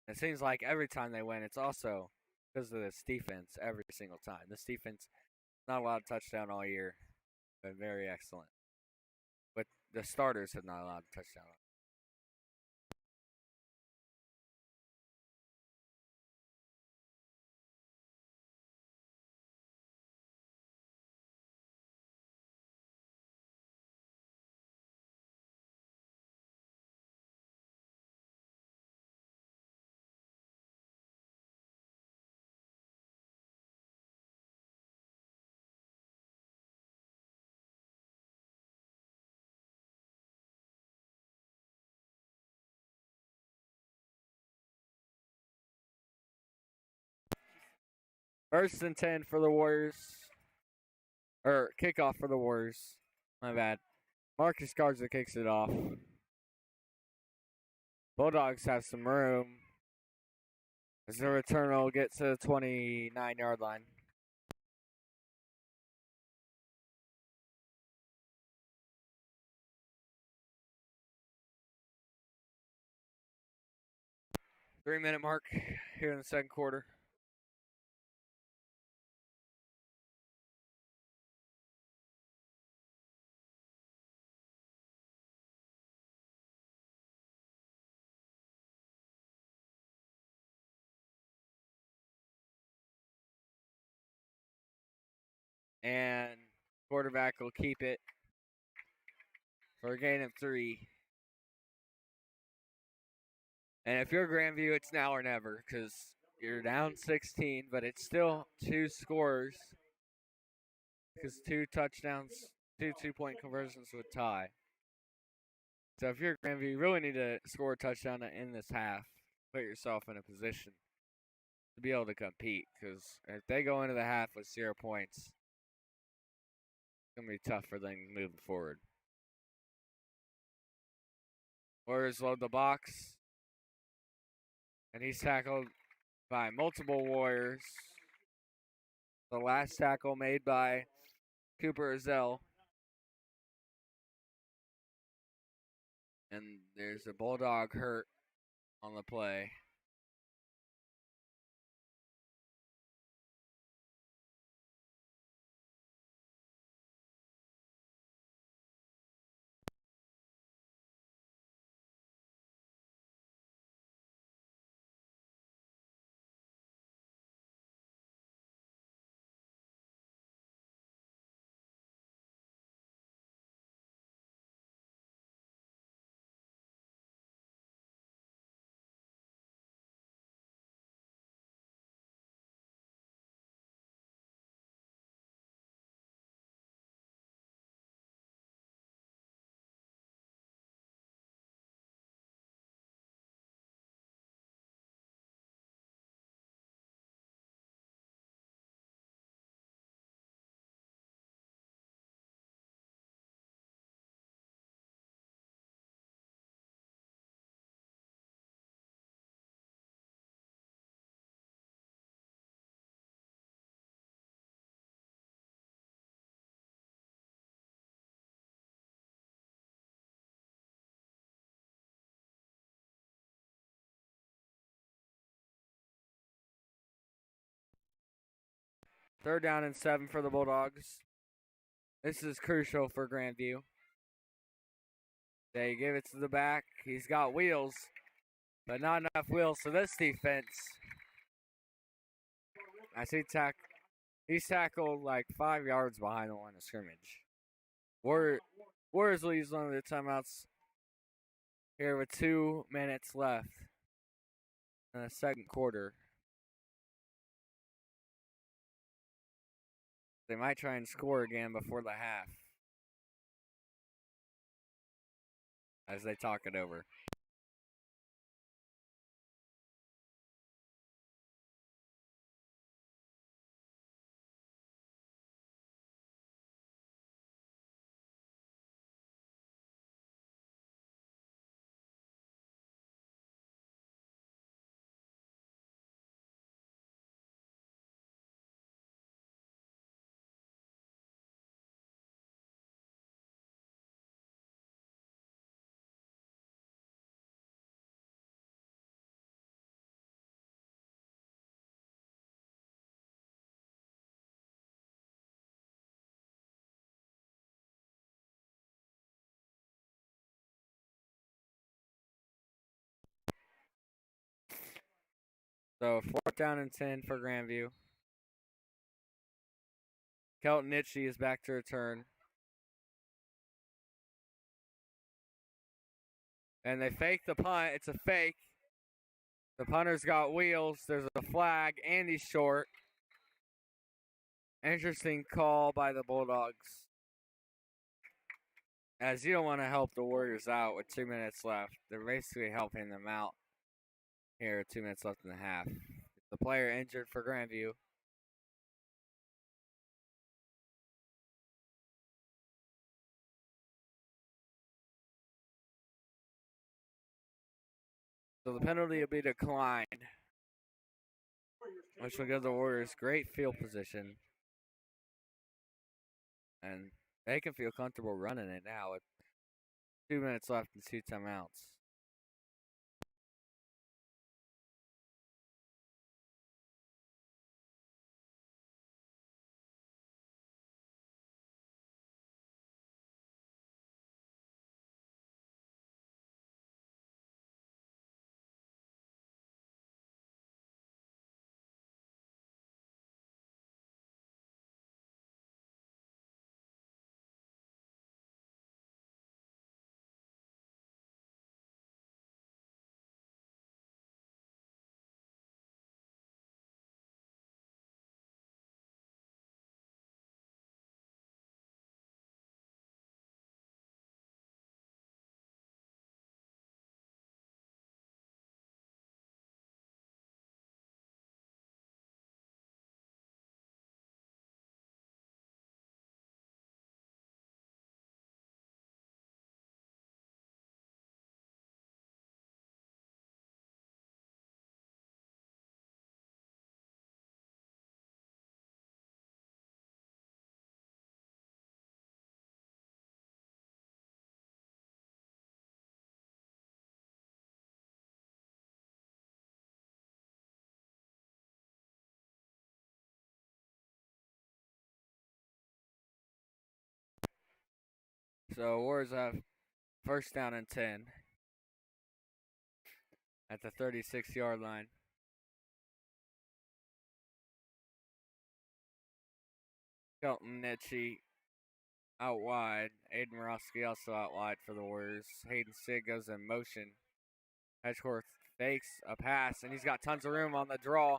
It seems like every time they win, it's also because of this defense every single time. This defense not allowed a touchdown all year. Been very excellent. But the starters have not allowed a touchdown. First and 10 for the Warriors. Or kickoff for the Warriors. My bad. Marcus Garza kicks it off. Bulldogs have some room. As the return will get to the 29-yard line. Three-minute mark here in the second quarter. And quarterback will keep it for a gain of 3. And if you're Grandview, it's now or never because you're down 16, but it's still 2 scores because 2 touchdowns, 2 two-point conversions would tie. So if you're Grandview, you really need to score a touchdown to end this half. Put yourself in a position to be able to compete because if they go into the half with 0 points, it's going to be tough for them moving forward. Warriors load the box. And he's tackled by multiple Warriors. The last tackle made by Cooper Azell. And there's a Bulldog hurt on the play. Third down and 7 for the Bulldogs. This is crucial for Grandview. They give it to the back. He's got wheels, but not enough wheels for this defense. I see he's tackled like 5 yards behind the line of scrimmage. Warriors will use one of the timeouts here with 2 minutes left in the second quarter. They might try and score again before the half as they talk it over. So 4th down and 10 for Grandview. Kelton Nitchie is back to return. And they fake the punt. It's a fake. The punter's got wheels. There's a flag, and he's short. Interesting call by the Bulldogs. As you don't want to help the Warriors out with 2 minutes left. They're basically helping them out here with 2 minutes left in the half. The player injured for Grandview. So the penalty will be declined, which will give the Warriors great field position. And they can feel comfortable running it now with 2 minutes left and 2 timeouts. So Warriors have 1st down and 10 at the 36-yard line. Kelton Nitchie out wide. Aiden Morosky also out wide for the Warriors. Hayden Sig goes in motion. Edgeworth fakes a pass, and he's got tons of room on the draw.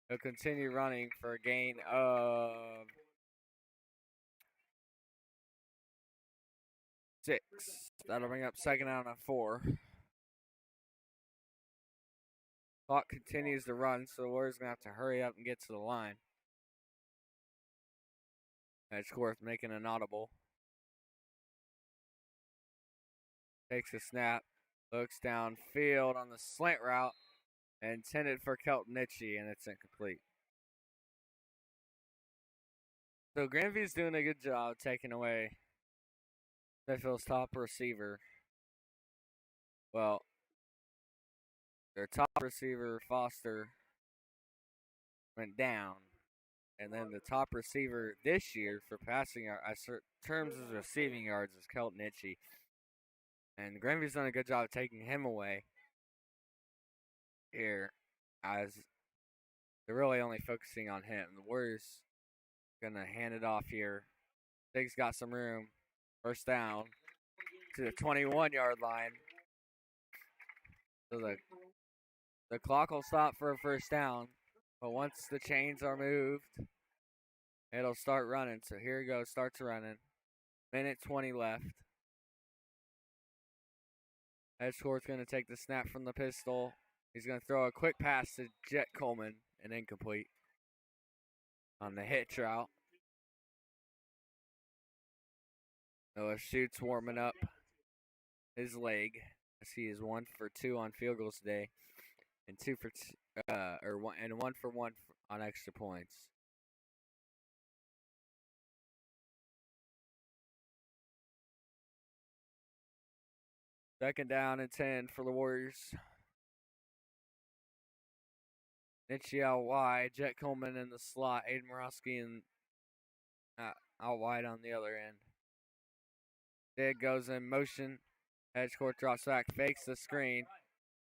He'll continue running for a gain of 6. That'll bring up 2nd down and 4. Clock continues to run, so the Warriors going to have to hurry up and get to the line. Edgeworth making an audible. Takes a snap, looks downfield on the slant route, intended for Kelton Nitchie, and it's incomplete. So Grandview's doing a good job taking away Smithville's top receiver. Well, their top receiver, Foster, went down. And then the top receiver this year for passing terms of receiving yards is Kelton Itchy. And Grandview's done a good job of taking him away here, as they're really only focusing on him. The Warriors gonna hand it off here. Diggs got some room. First down to the 21-yard line. So the clock will stop for a first down, but once the chains are moved, it'll start running. So here it goes, starts running. Minute 20 left. Edgecourt's going to take the snap from the pistol. He's going to throw a quick pass to Jet Coleman, and incomplete on the hitch route. Noah Schute's warming up his leg, as he is 1 for 2 on field goals today, and 1 for 1 on extra points. Second down and 10 for the Warriors. Nitchie out wide. Jet Coleman in the slot. Aiden Morosky out wide on the other end. Dig goes in motion. Edgecourt drops back. Fakes the screen.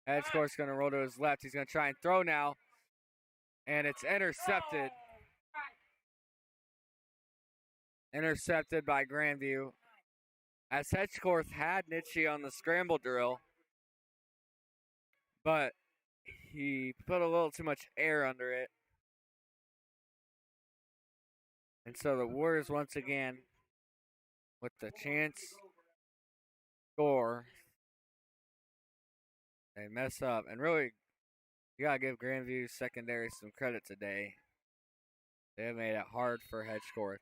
Edgecourt's going to roll to his left. He's going to try and throw now. And it's intercepted. Intercepted by Grandview. As Edgecourt had Nitchie on the scramble drill, but he put a little too much air under it. And so the Warriors once again with the chance score. They mess up. And really, you got to give Grandview secondary some credit today. They have made it hard for Hedgecourt.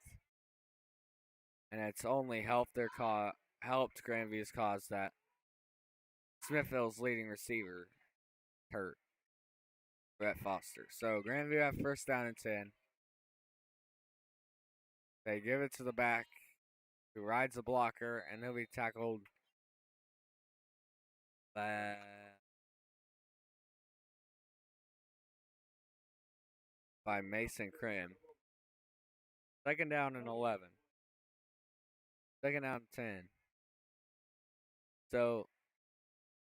And it's only helped Grandview's cause that Smithville's leading receiver hurt. Brett Foster. So Grandview have first down and 10. They give it to the back, who rides the blocker, and he'll be tackled by Mason Krim. Second down and 11. Second down and 10. So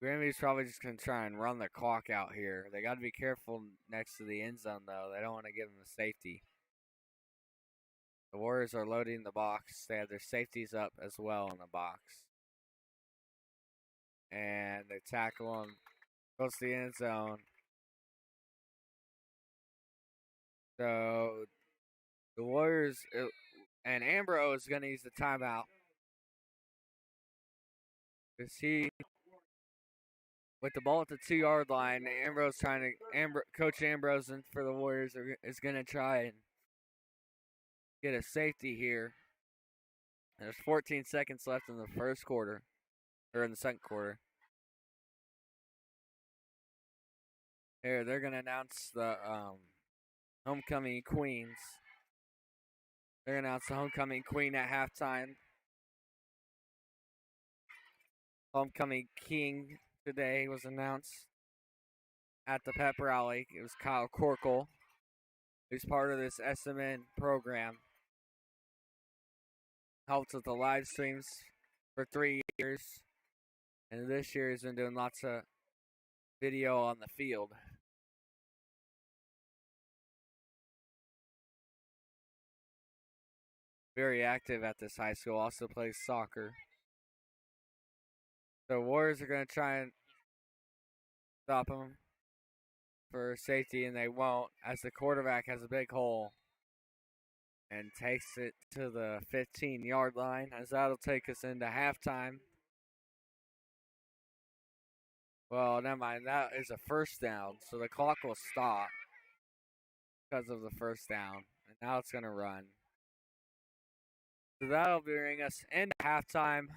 Grandview's probably just going to try and run the clock out here. They got to be careful next to the end zone, though. They don't want to give them a safety. The Warriors are loading the box. They have their safeties up as well in the box. And they tackle him close to the end zone. So the Warriors and Ambrose is going to use the timeout. Because with the ball at the 2-yard line, Coach Ambrose for the Warriors is going to try and get a safety here. And there's 14 seconds left in the first quarter, or in the second quarter. Here, they're going to announce the homecoming queens. They're going to announce the homecoming queen at halftime. Homecoming king today was announced at the pep rally. It was Kyle Corkle, who's part of this SMN program. Helped with the live streams for 3 years. And this year he's been doing lots of video on the field. Very active at this high school. Also plays soccer. The Warriors are going to try and stop him for safety, and they won't, as the quarterback has a big hole and takes it to the 15-yard line, as that'll take us into halftime. Well, never mind. That is a first down, so the clock will stop because of the first down. And now it's going to run. So that'll bring us into halftime.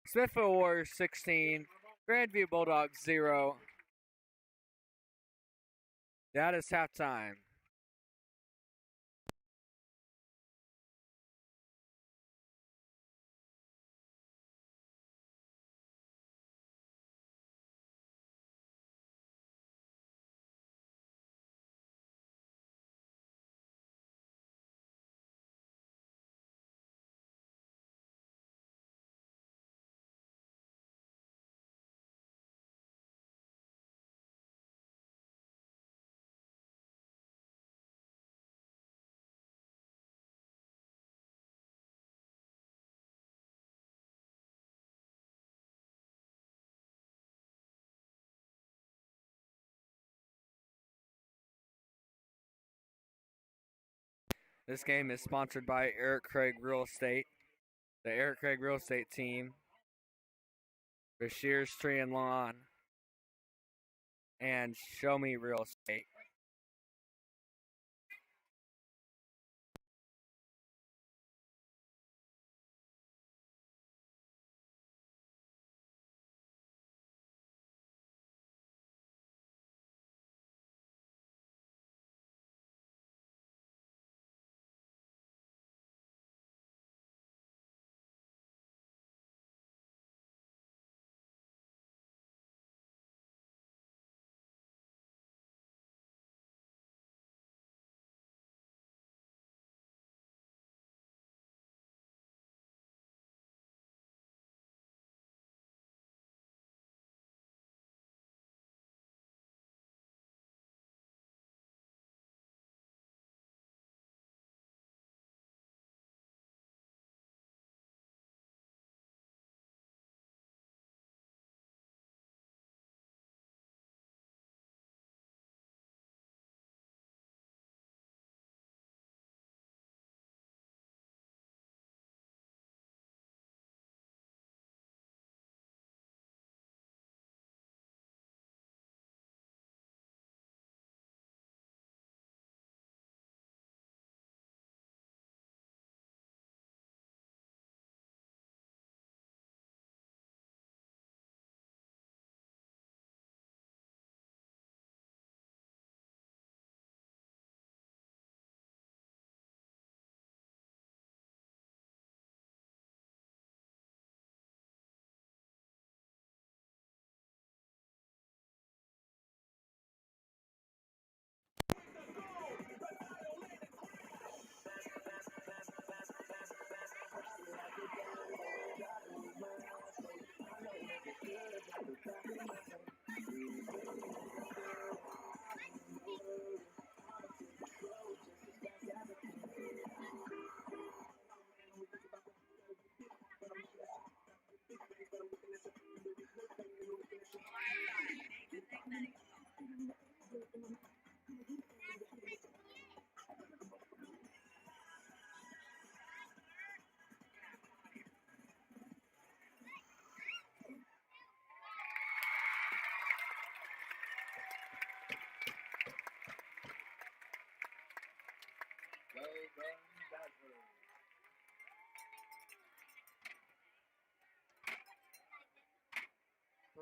Smithville Warriors 16, Grandview Bulldogs 0. That is halftime. This game is sponsored by Eric Craig Real Estate, the Eric Craig Real Estate team, Bashir's Tree and Lawn, and Show Me Real Estate.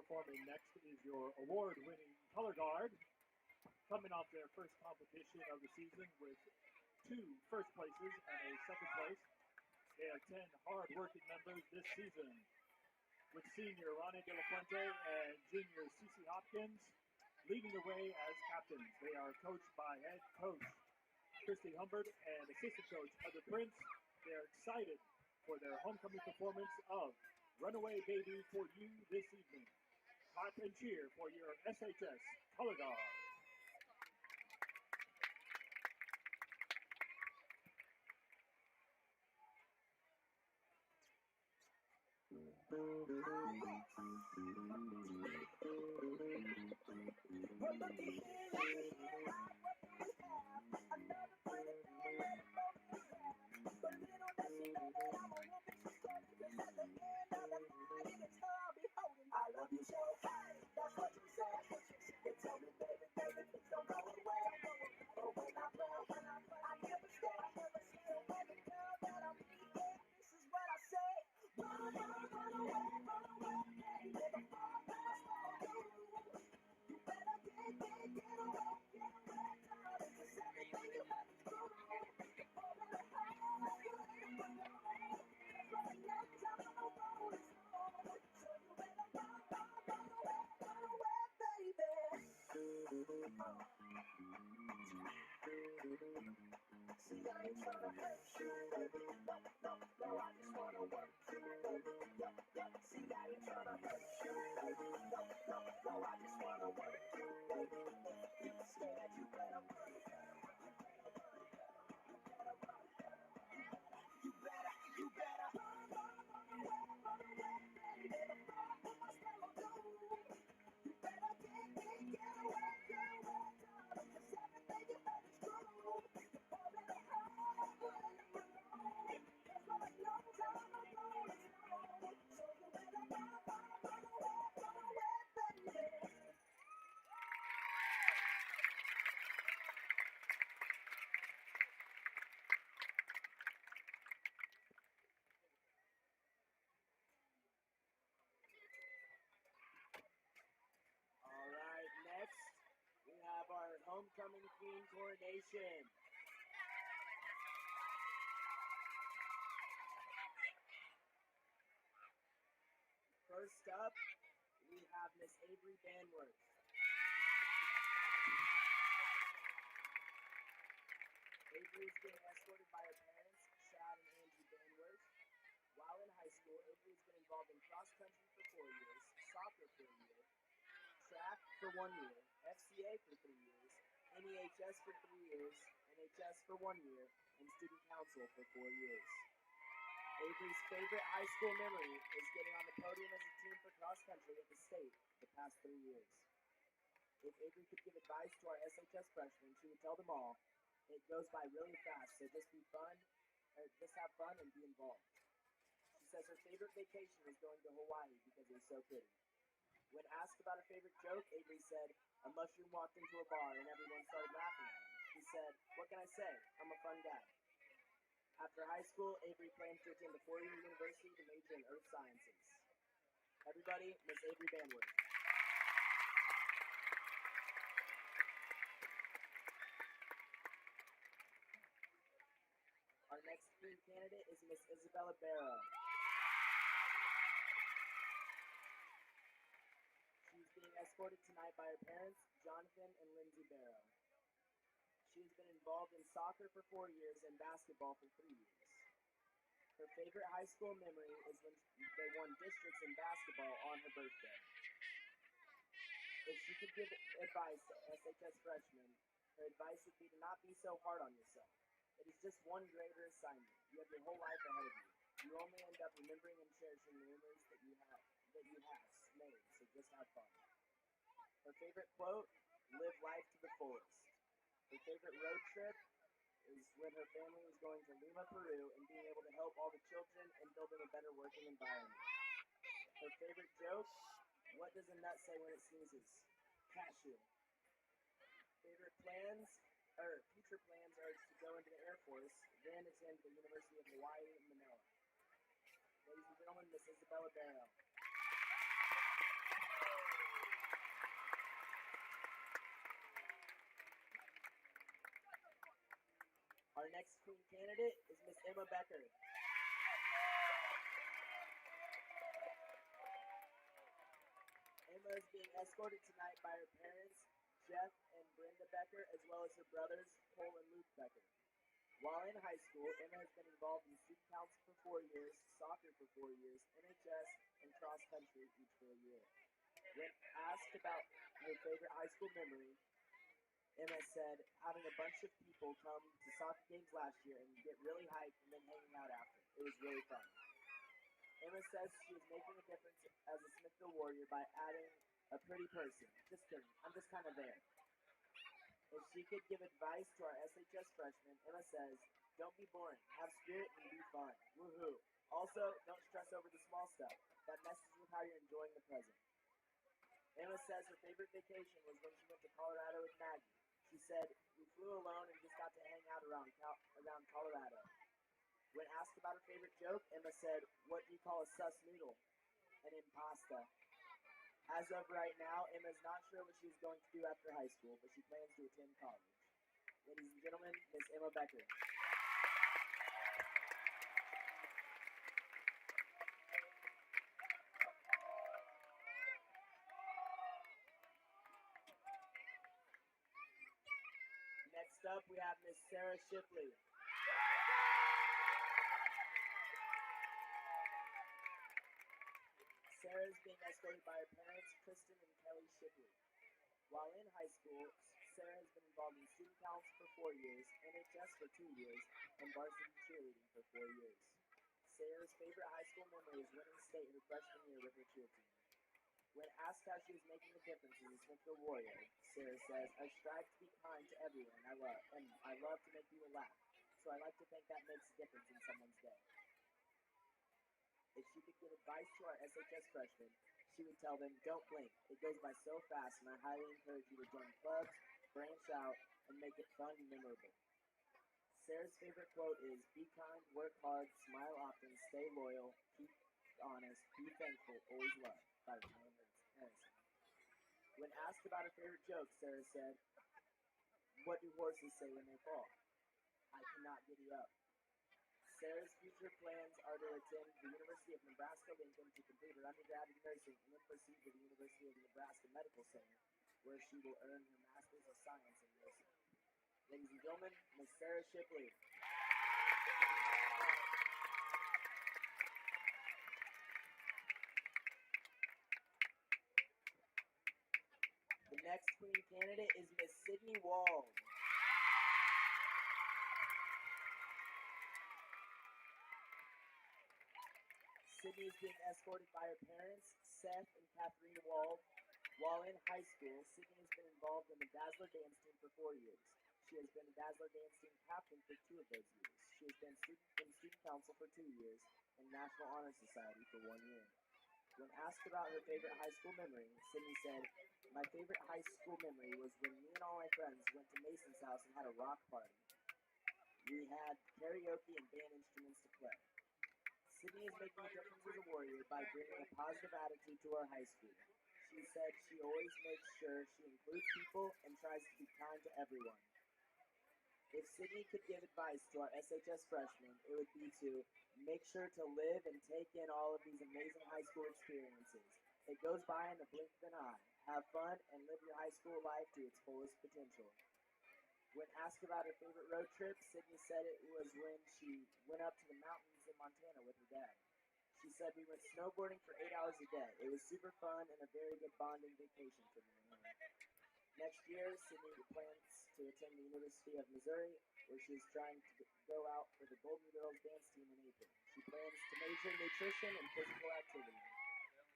Performing next is your award-winning color guard, coming off their first competition of the season with 2 first places and a second place. They have 10 hard-working members this season, with senior Ronnie De La Fuente and junior Cece Hopkins leading the way as captains. They are coached by head coach Christy Humbert and assistant coach Heather Prince. They are excited for their homecoming performance of Runaway Baby for You this evening. Clap and cheer for your SHS color guard. coronation. First up, we have Miss Avery Banworth. Avery is being escorted by her parents, Chad and Angie Banworth. While in high school, Avery has been involved in cross country for 4 years, soccer for a year, track for 1 year, FCA for 3 years, NEHS for 3 years, NHS for 1 year, and student council for 4 years. Avery's favorite high school memory is getting on the podium as a team for cross country at the state the past 3 years. If Avery could give advice to our SHS freshmen, she would tell them all, it goes by really fast, so just have fun and be involved. She says her favorite vacation was going to Hawaii because it was so pretty. When asked about her favorite joke, Avery said, a mushroom walked into a bar and everyone started laughing at him. He said, what can I say? I'm a fun guy. After high school, Avery plans to attend a 4-year university to major in earth sciences. Everybody, Miss Avery Banworth. Our next team candidate is Miss Isabella Barrow. She's being escorted tonight by her parents, Jonathan and Lindsay Barrow. She has been involved in soccer for 4 years and basketball for 3 years. Her favorite high school memory is when they won districts in basketball on her birthday. If she could give advice to SHS freshmen, her advice would be to not be so hard on yourself. It is just one grade or assignment. You have your whole life ahead of you. You only end up remembering and cherishing the memories that you have made, so just have fun. Her favorite quote, live life to the fullest. Her favorite road trip is when her family was going to Lima, Peru, and being able to help all the children and build them a better working environment. Her favorite joke, what does a nut say when it sneezes? Cashew. Favorite plans, future plans are to go into the Air Force, then attend the University of Hawaii in Manila. Ladies and gentlemen, Miss Isabella Barrow. Our next queen candidate is Miss Emma Becker. Emma is being escorted tonight by her parents, Jeff and Brenda Becker, as well as her brothers, Cole and Luke Becker. While in high school, Emma has been involved in student council for 4 years, soccer for 4 years, NHS, and cross country each for a year. When asked about her favorite high school memory, Emma said, having a bunch of people come to soccer games last year and get really hyped and then hanging out after. It was really fun. Emma says she is making a difference as a Smithville Warrior by adding a pretty person. Just kidding. I'm just kind of there. If she could give advice to our SHS freshmen, Emma says, don't be boring. Have spirit and be fun. Woohoo. Also, don't stress over the small stuff. That messes with how you're enjoying the present. Emma says her favorite vacation was when she went to Colorado with Maggie. She said, we flew alone and just got to hang out around Colorado. When asked about her favorite joke, Emma said, what do you call a sus noodle? An impasta. As of right now, Emma's not sure what she's going to do after high school, but she plans to attend college. Ladies and gentlemen, Miss Emma Becker. Next up, we have Miss Sarah Shipley. Sarah is being escorted by her parents, Kristen and Kelly Shipley. While in high school, Sarah has been involved in student council for 4 years, NHS for 2 years, and varsity cheerleading for 4 years. Sarah's favorite high school memory is winning state her freshman year with her cheer team. When asked how she was making a difference as a Smithville Warrior, Sarah says, I strive to be kind to everyone I love to make people laugh, so I like to think that makes a difference in someone's day. If she could give advice to our SHS freshmen, she would tell them, don't blink, it goes by so fast, and I highly encourage you to join clubs, branch out, and make it fun and memorable. Sarah's favorite quote is, be kind, work hard, smile often, stay loyal, keep honest, be thankful, always love, by Harrison. When asked about her favorite joke, Sarah said, What do horses say when they fall? I cannot giddy up. Sarah's future plans are to attend the University of Nebraska-Lincoln to complete her undergrad in nursing and then proceed to the University of Nebraska Medical Center, where she will earn her Master's of Science in nursing. Ladies and gentlemen, Miss Sarah Shipley. The next queen candidate is Miss Sydney Wald. Sydney is being escorted by her parents, Seth and Katharina Wald. While in high school, Sydney has been involved in the Dazzler dance team for 4 years. She has been the Dazzler dance team captain for 2 of those years. She has been in student council for 2 years and National Honor Society for 1 year. When asked about her favorite high school memory, Sydney said, "My favorite high school memory was when me and all my friends went to Mason's house and had a rock party. We had karaoke and band instruments to play." Sydney is making a difference as a Warrior by bringing a positive attitude to our high school. She said she always makes sure she includes people and tries to be kind to everyone. If Sydney could give advice to our SHS freshmen, it would be to make sure to live and take in all of these amazing high school experiences. It goes by in the blink of an eye. Have fun and live your high school life to its fullest potential. When asked about her favorite road trip, Sydney said it was when she went up to the mountains in Montana with her dad. She said, "We went snowboarding for 8 hours a day. It was super fun and a very good bonding vacation for me and her." Next year, Sydney plans to attend the University of Missouri, where she is trying to go out for the Golden Girls dance team in April. She plans to major in nutrition and physical activity.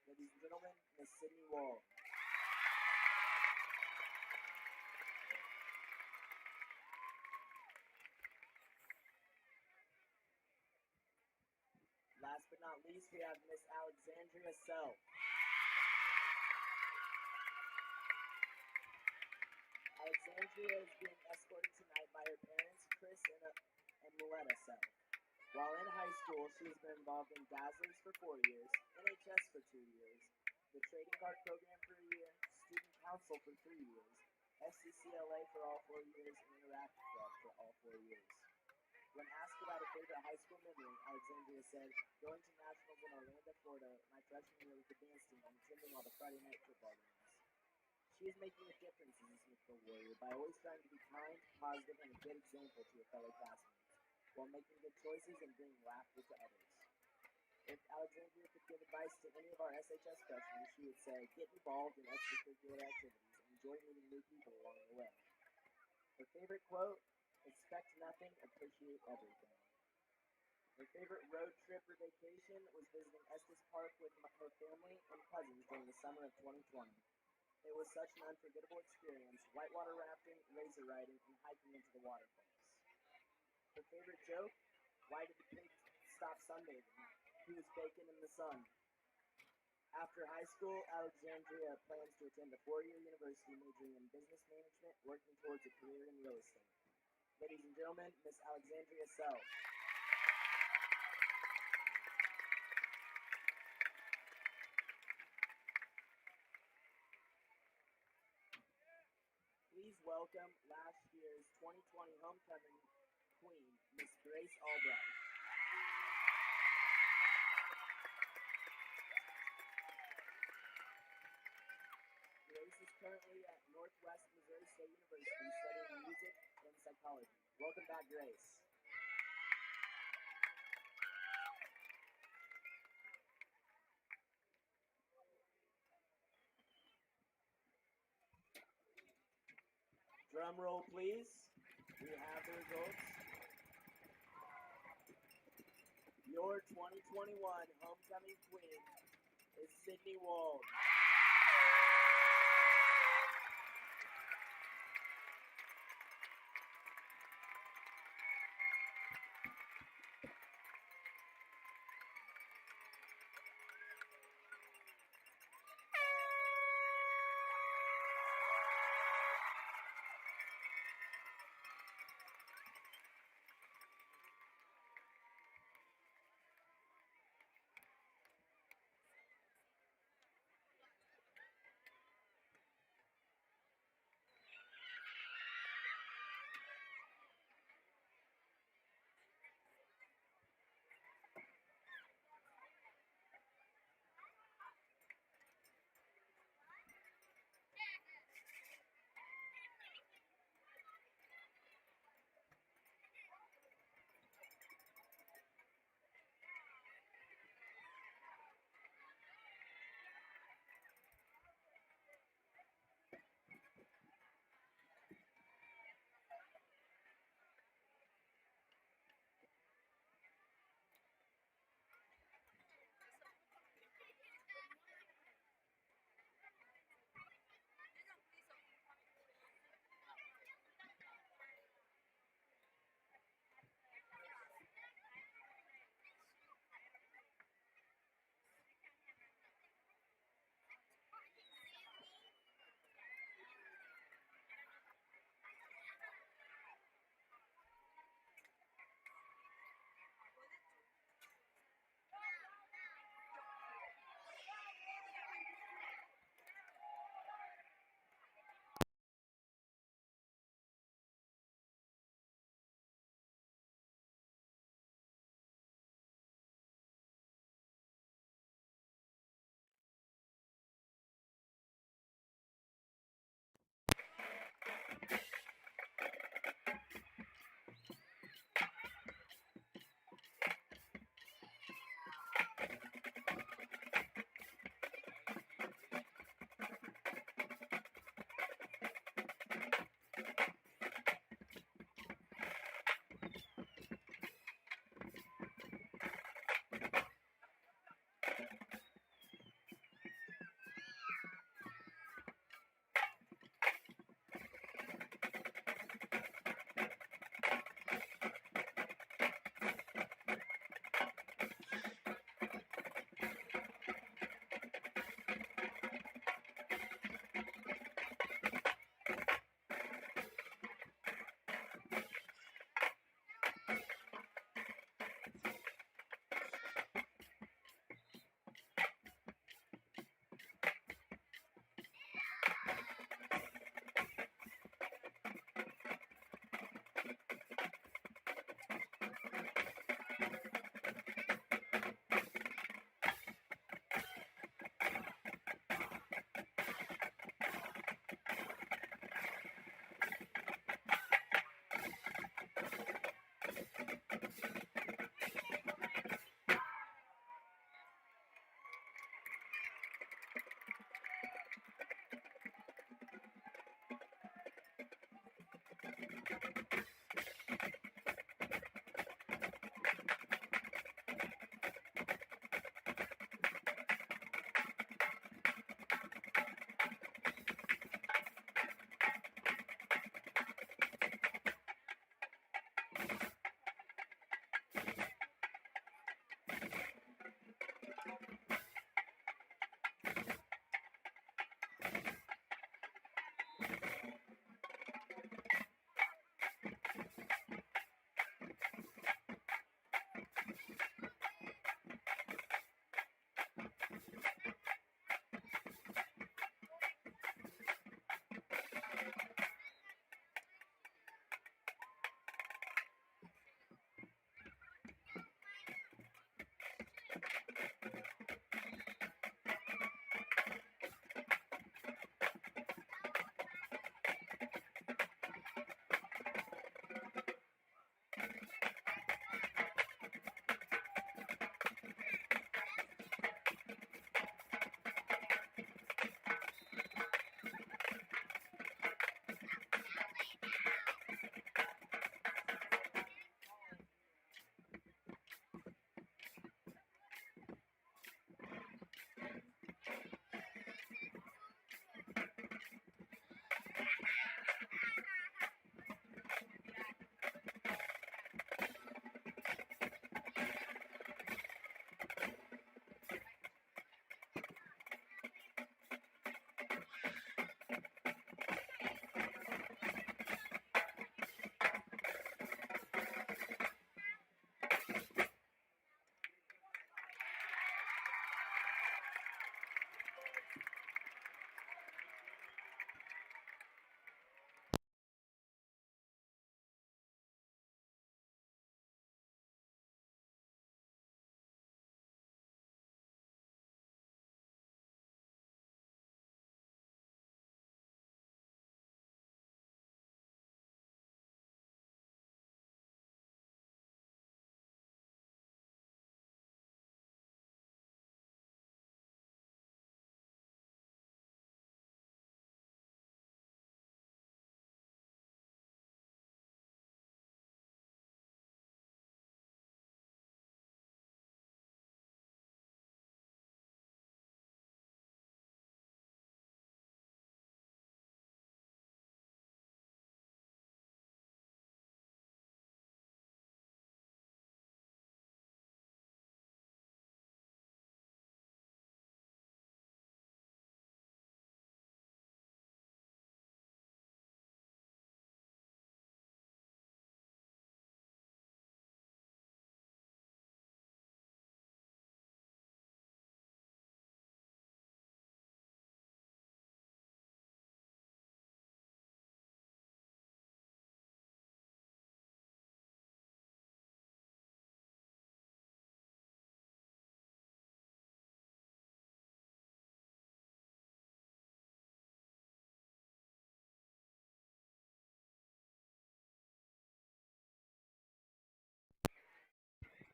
Ladies and gentlemen, Miss Sydney Wall. Last but not least, we have Miss Alexandria Self. Alexandria is being escorted tonight by her parents, Chris and Milletta Self. While in high school, she has been involved in Dazzlers for 4 years, NHS for 2 years, the Trading Card Program for a year, Student Council for 3 years, FCCLA for all 4 years, and Interactive Club for all 4 years. When asked about her favorite high school memory, Alexandria said, "Going to nationals in Orlando, Florida, my freshman year with the dance team and attending all the Friday night football games." She is making a difference as a Smithville Warrior by always trying to be kind, positive, and a good example to her fellow classmates, while making good choices and bringing laughter to others. If Alexandria could give advice to any of our SHS freshmen, she would say, "Get involved in extracurricular activities and enjoy meeting new people along the way." Her favorite quote, "Expect nothing, appreciate everything." Her favorite road trip or vacation was visiting Estes Park with her family and cousins during the summer of 2020. It was such an unforgettable experience, whitewater rafting, razor riding, and hiking into the waterfalls. Her favorite joke, "Why did the pig stop sunbathing? He was baking in the sun." After high school, Alexandria plans to attend a 4-year university majoring in business management, working towards a career in real estate. Ladies and gentlemen, Miss Alexandria Self. Please welcome last year's 2020 homecoming queen, Miss Grace Albright. Grace is currently at Northwest Missouri State University studying music and psychology. Welcome back, Grace. Drum roll, please. We have the results. Your 2021 homecoming queen is Sydney Wald.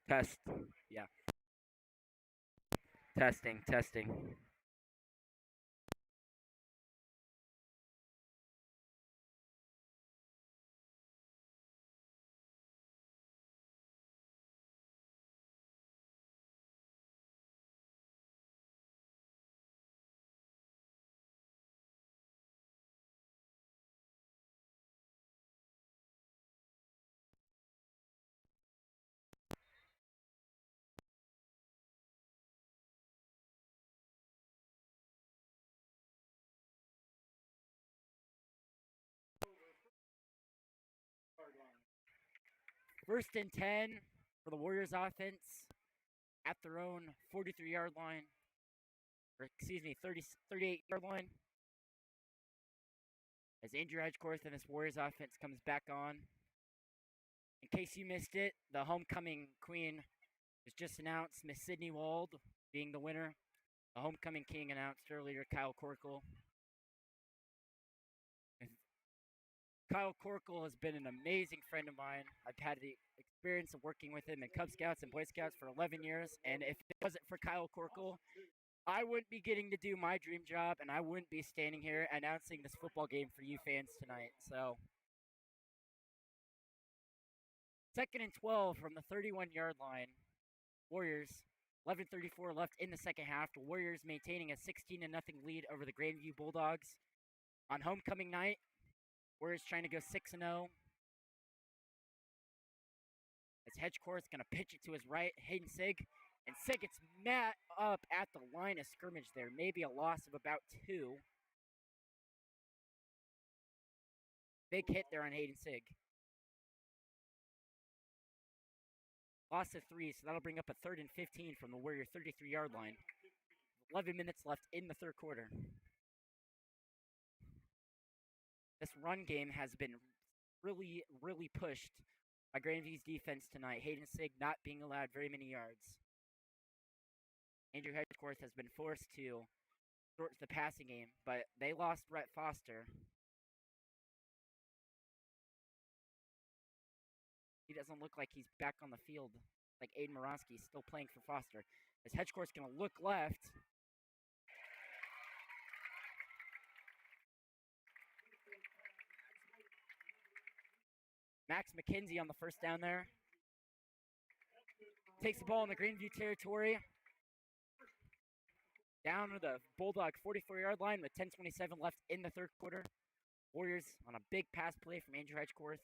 Test. Yeah. Testing, testing. First and 10 for the Warriors offense at their own 43-yard line. Or, excuse me, 38-yard line. As Andrew Edgeworth and this Warriors offense comes back on. In case you missed it, the homecoming queen was just announced, Miss Sydney Wald being the winner. The homecoming king announced earlier, Kyle Corkle. Kyle Corkle has been an amazing friend of mine. I've had the experience of working with him in Cub Scouts and Boy Scouts for 11 years, and if it wasn't for Kyle Corkle, I wouldn't be getting to do my dream job, and I wouldn't be standing here announcing this football game for you fans tonight. So 2nd and 12 from the 31-yard line. Warriors, 11:34 left in the second half. The Warriors maintaining a 16-0 lead over the Grandview Bulldogs. On homecoming night, Warriors trying to go 6-0. As Hedgecourt is going to pitch it to his right, Hayden Sig. And Sig gets met up at the line of scrimmage there. Maybe a loss of about 2. Big hit there on Hayden Sig. Loss of 3, so that'll bring up a 3rd and 15 from the Warrior 33-yard line. 11 minutes left in the third quarter. This run game has been really, really pushed by Grandview's defense tonight. Hayden Sig not being allowed very many yards. Andrew Hedgecourt has been forced to short the passing game, but they lost Rhett Foster. He doesn't look like he's back on the field. Like Aiden Moronsky is still playing for Foster. As Hedgecourt's going to look left. Max McKenzie on the first down there. Takes the ball in the Grandview territory. Down to the Bulldog 44-yard line with 10:27 left in the third quarter. Warriors on a big pass play from Andrew Hedgecourt.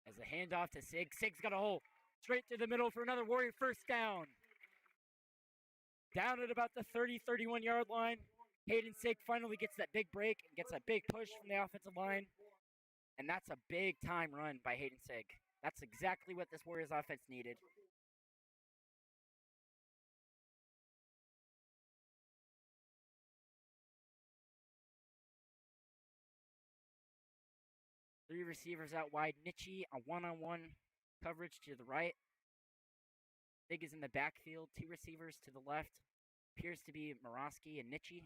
As the handoff to Sig. Sig's got a hole straight to the middle for another Warrior first down. Down at about the 31-yard line. Hayden Sig finally gets that big break and gets a big push from the offensive line. And that's a big time run by Hayden Sig. That's exactly what this Warriors offense needed. Three receivers out wide. Nitchie, a one-on-one coverage to the right. Sig is in the backfield. Two receivers to the left. Appears to be Morosky and Nitchie.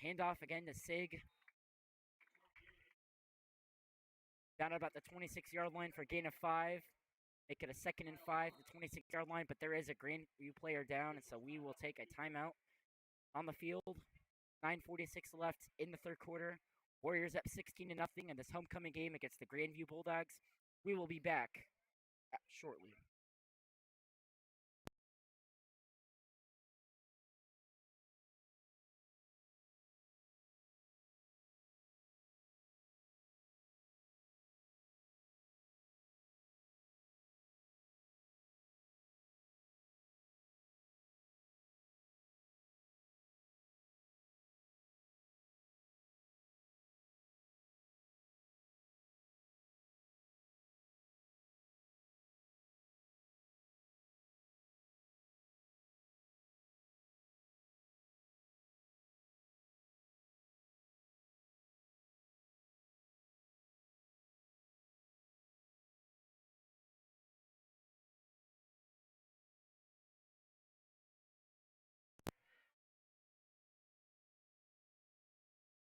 Handoff again to Sig. Down at about the 26-yard line for a gain of 5. Make it a 2nd and 5, the 26-yard line, but there is a Grandview player down, and so we will take a timeout on the field. 9:46 left in the third quarter. Warriors up 16-0 in this homecoming game against the Grandview Bulldogs. We will be back shortly.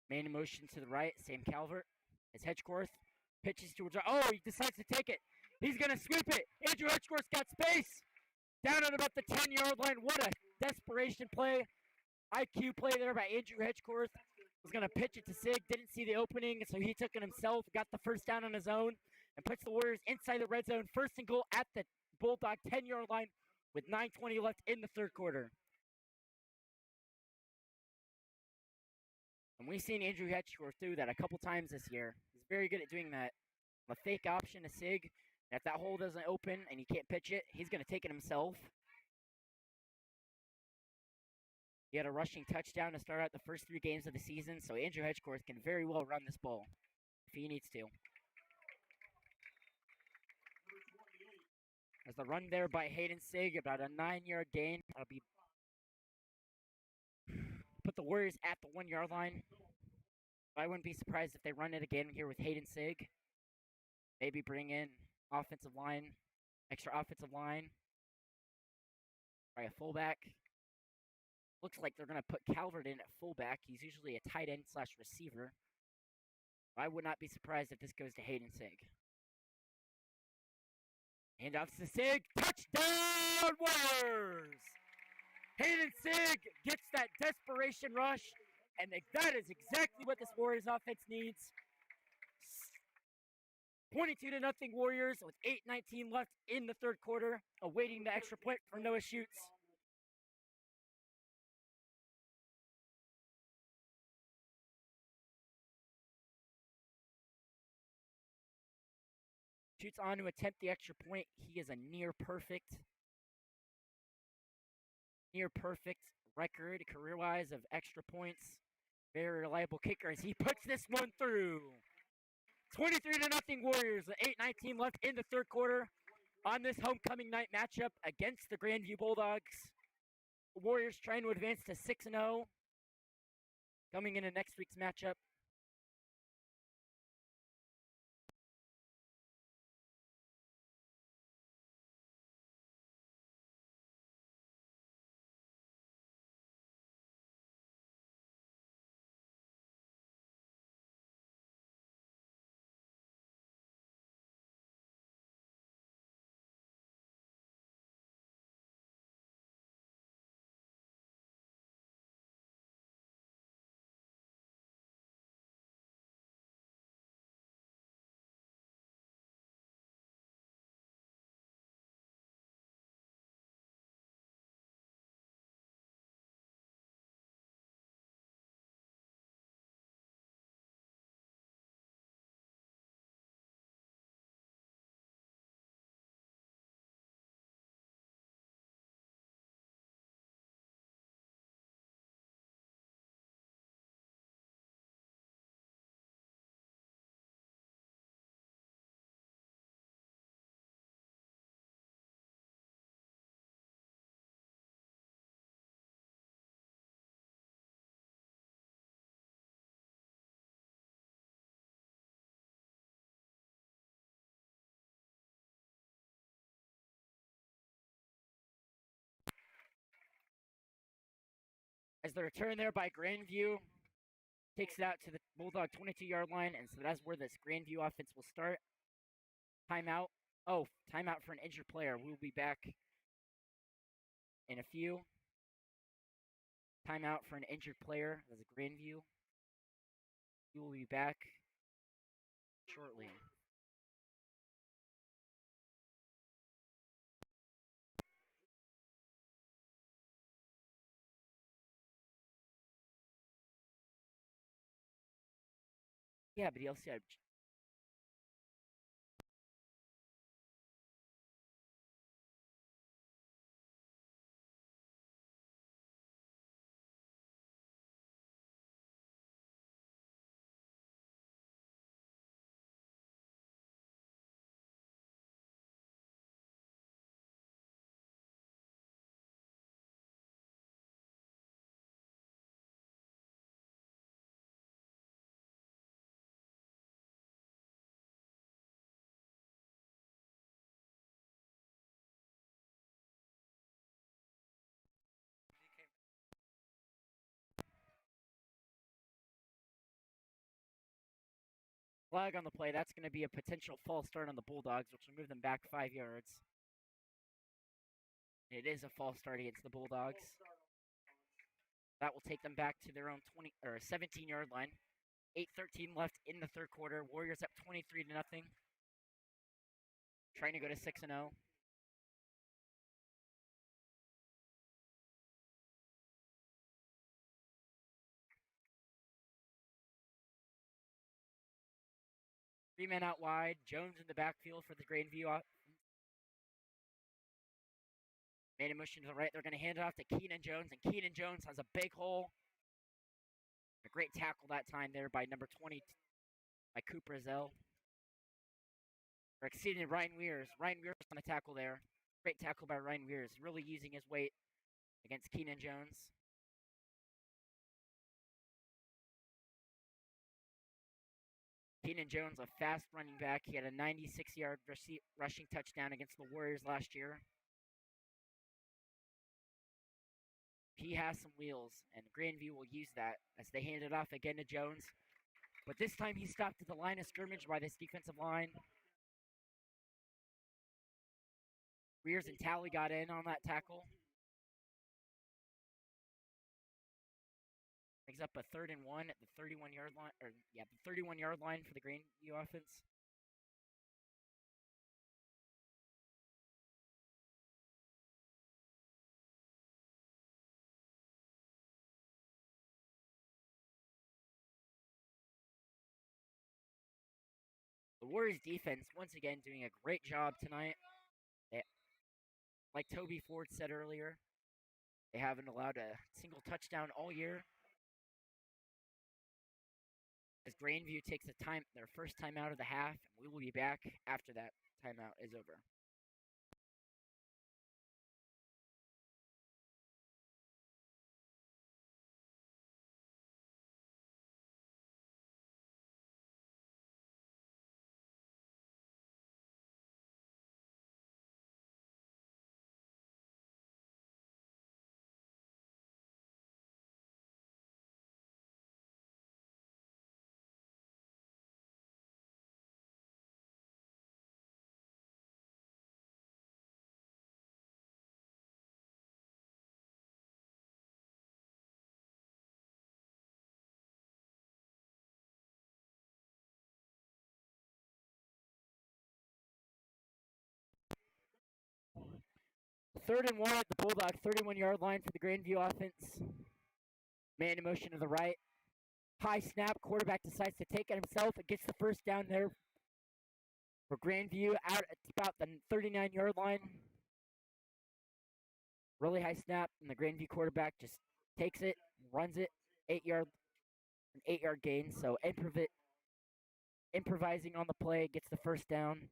Man in motion to the right, Sam Calvert. As Hedgecourt pitches towards. Oh, he decides to take it. He's going to sweep it. Andrew Hedgecourt's got space. Down at about the 10-yard line. What a desperation play. IQ play there by Andrew Hedgecourt. Was going to pitch it to Sig. Didn't see the opening, so he took it himself. Got the first down on his own. And puts the Warriors inside the red zone. First and goal at the Bulldog 10-yard line with 9:20 left in the third quarter. And we've seen Andrew Hedgecourt do that a couple times this year. He's very good at doing that. A fake option to Sig. And if that hole doesn't open and he can't pitch it, he's going to take it himself. He had a rushing touchdown to start out the first 3 games of the season, so Andrew Hedgecourt can very well run this ball if he needs to. As the run there by Hayden Sig, about a 9-yard gain. That'll be put the Warriors at the 1-yard line. I wouldn't be surprised if they run it again here with Hayden Sig. Maybe bring in offensive line, extra offensive line. Try a fullback. Looks like they're going to put Calvert in at fullback. He's usually a tight end / receiver. I would not be surprised if this goes to Hayden Sig. Handoffs to Sig. Touchdown, Warriors! Hayden Sig gets that desperation rush, and that is exactly what this Warriors offense needs. 22-0 Warriors with 8:19 left in the third quarter, awaiting the extra point for Noah Schutz. Schutz on to attempt the extra point. He is a near perfect record career-wise of extra points. Very reliable kicker as he puts this one through. 23-0 Warriors with 8:19 left in the third quarter on this homecoming night matchup against the Grandview Bulldogs. The Warriors trying to advance to 6-0 coming into next week's matchup. As the return there by Grandview takes it out to the Bulldog 22-yard line, and so that's where this Grandview offense will start. Timeout. Oh, timeout for an injured player. We'll be back in a few. Timeout for an injured player. That's a Grandview. We will be back shortly. Yeah, but he also had flag on the play. That's going to be a potential false start on the Bulldogs, which will move them back 5 yards. It is a false start against the Bulldogs. That will take them back to their own 17-yard line. 8:13 left in the third quarter. Warriors up 23-0. Trying to go to 6-0. Three men out wide. Jones in the backfield for the Grandview. Made a motion to the right. They're going to hand it off to Keenan Jones, and Keenan Jones has a big hole. A great tackle that time there by number 20, by Cooper Zell. Or exceeding Ryan Weirs. Ryan Weirs on the tackle there. Great tackle by Ryan Weirs. Really using his weight against Keenan Jones. Keenan Jones, a fast running back. He had a 96-yard rushing touchdown against the Warriors last year. He has some wheels, and Grandview will use that as they hand it off again to Jones. But this time he stopped at the line of scrimmage by this defensive line. Rears and Talley got in on that tackle. Brings up a 3rd and 1 at the 31-yard line, the 31-yard line for the Grandview offense. The Warriors defense, once again, doing a great job tonight. Like Toby Ford said earlier, they haven't allowed a single touchdown all year. As Grandview takes their first time out of the half, and we will be back after that timeout is over. Third and 1 at the Bulldogs, 31-yard line for the Grandview offense. Man in motion to the right. High snap, quarterback decides to take it himself. It gets the first down there for Grandview out at about the 39-yard line. Really high snap, and the Grandview quarterback just takes it, runs it, an 8-yard gain. So improvising on the play, gets the first down.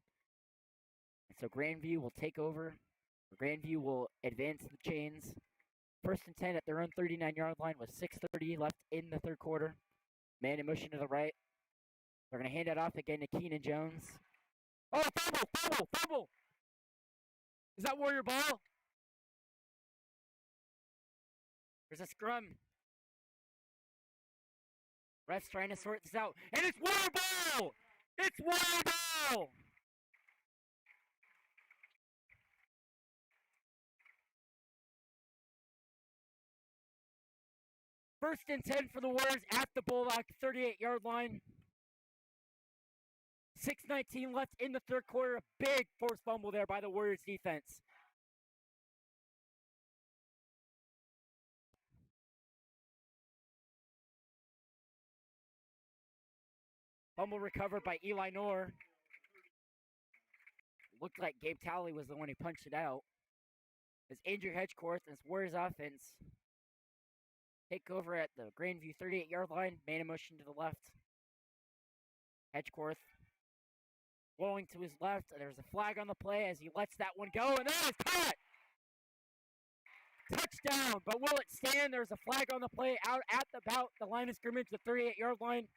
And so Grandview will take over. Grandview will advance the chains. 1st and 10 at their own 39-yard line with 6:30 left in the third quarter. Man in motion to the right. They're going to hand it off again to Keenan Jones. Oh, fumble! Is that Warrior ball? There's a scrum. Ref's trying to sort this out. And it's Warrior ball! It's Warrior ball! First and 10 for the Warriors at the Bulldog 38-yard line. 6:19 left in the third quarter. A big forced fumble there by the Warriors defense. Fumble recovered by Eli Knorr. Looked like Gabe Talley was the one who punched it out. As Andrew Hedgecourt and his Warriors offense take over at the Grandview 38-yard line. Man in motion to the left. Hedgecourt blowing to his left. There's a flag on the play as he lets that one go, and that is caught! Touchdown, but will it stand? There's a flag on the play out at about the line of scrimmage, the 38-yard line.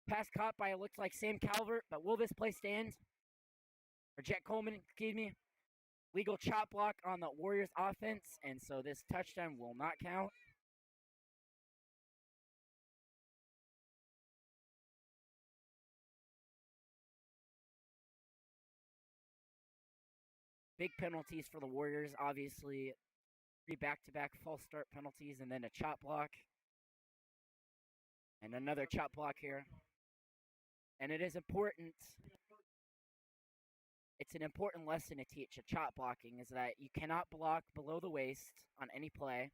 Pass caught by, it looks like Sam Calvert, but will this play stand? Or Jet Coleman, excuse me. Legal chop block on the Warriors offense, and so this touchdown will not count. Big penalties for the Warriors, obviously. 3 back-to-back false start penalties, and then a chop block. And another chop block here. And it is important. It's an important lesson to teach at chop blocking, is that you cannot block below the waist on any play.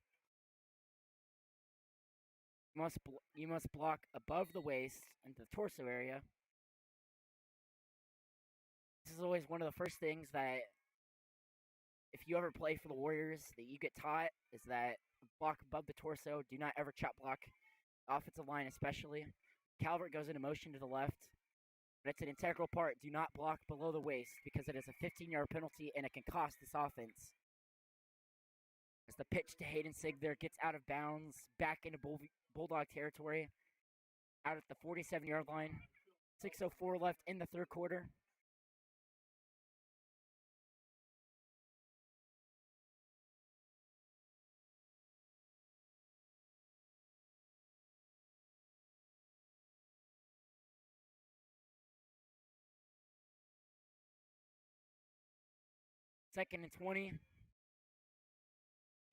You must block above the waist into the torso area. This is always one of the first things that, if you ever play for the Warriors, that you get taught, is that block above the torso. Do not ever chop block offensive line, especially. Calvert goes into motion to the left. But it's an integral part. Do not block below the waist because it is a 15-yard penalty and it can cost this offense. As the pitch to Hayden Sigler gets out of bounds, back into Bulldog territory, out at the 47-yard line. 6:04 left in the third quarter. 2nd and 20.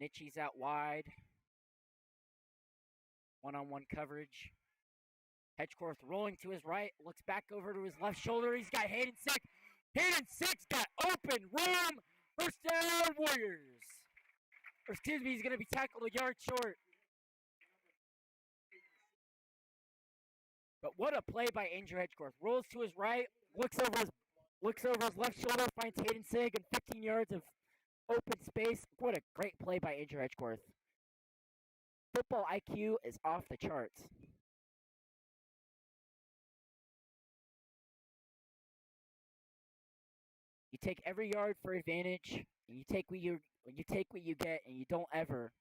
Nitchy's out wide. One-on-one coverage. Hedgecorth rolling to his right, looks back over to his left shoulder. He's got Hayden Sick. Hayden Sick's got open room. First down, Warriors. Or excuse me, he's going to be tackled a yard short. But what a play by Andrew Hedgecorth. Rolls to his right, looks over his left shoulder, finds Hayden Sig and 15 yards of open space. What a great play by Andrew Hedgecorth. Football IQ is off the charts. You take every yard for advantage, and you take what you get, and you don't ever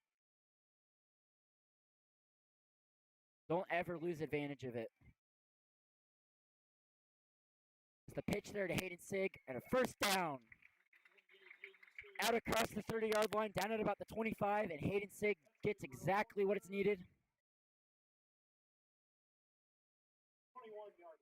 lose advantage of it. It's the pitch there to Hayden Sig, and a first down. Out across the 30-yard line, down at about the 25, and Hayden Sig gets exactly what it's needed. 21-yard.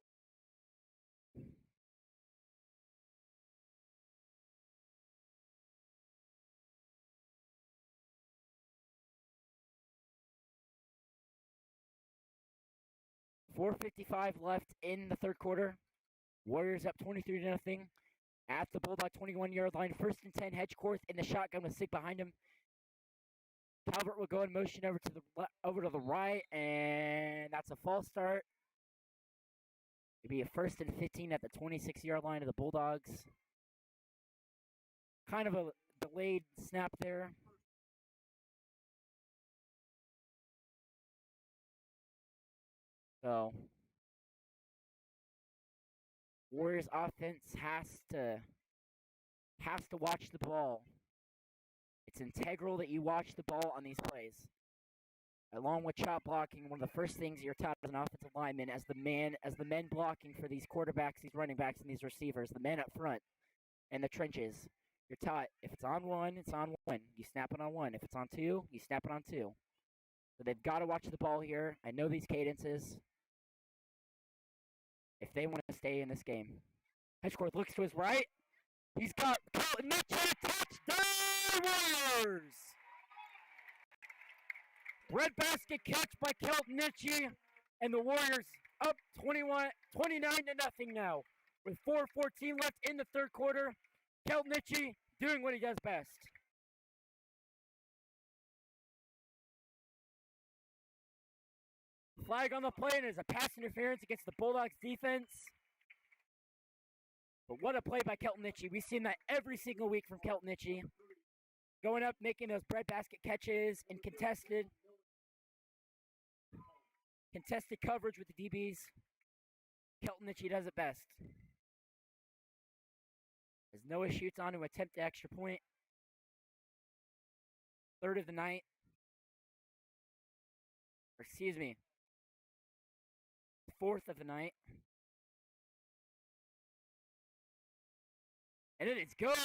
.455 left in the third quarter. Warriors up 23-0 at the Bulldog 21-yard line. 1st and 10. Hedgecorth in the shotgun with Sig behind him. Calvert will go in motion over to the right, and that's a false start. It'll be a 1st and 15 at the 26-yard line of the Bulldogs. Kind of a delayed snap there. So, Warriors offense has to watch the ball. It's integral that you watch the ball on these plays. Along with chop blocking, one of the first things you're taught as an offensive lineman, as the men blocking for these quarterbacks, these running backs, and these receivers, the men up front in the trenches, you're taught if it's on one, it's on one. You snap it on one. If it's on two, you snap it on two. So they've got to watch the ball here. I know these cadences. If they want to stay in this game. Hedgecorth looks to his right. He's got Colton Mitchell, touchdown Warriors! Breadbasket catch by Kelton Nitchie, and the Warriors up 29-0 now. With 4:14 left in the third quarter, Kelton Nitchie doing what he does best. Flag on the play, and there's a pass interference against the Bulldogs defense. But what a play by Kelton Nitchie. We've seen that every single week from Kelton Nitchie. Going up, making those breadbasket catches and contested coverage with the DBs. Kelton Nitchie does it best. As Noah shoots on to attempt the extra point. 3rd of the night. Or excuse me. 4th of the night. And it is good.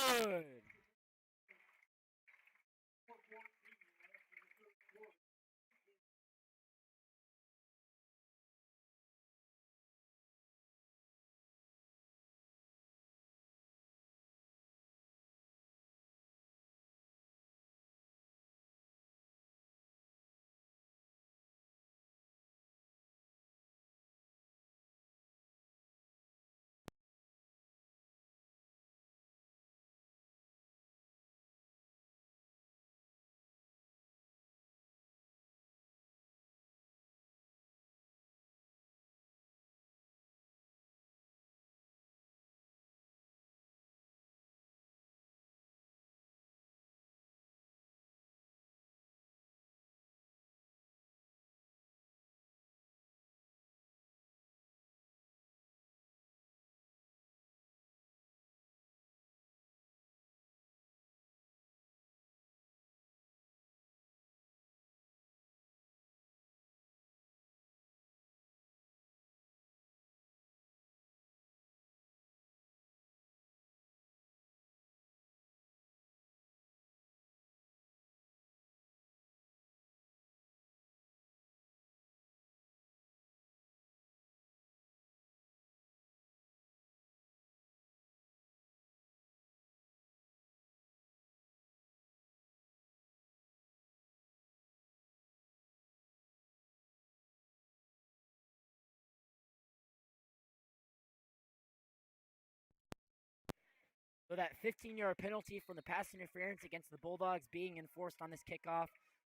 So that 15-yard penalty from the pass interference against the Bulldogs being enforced on this kickoff.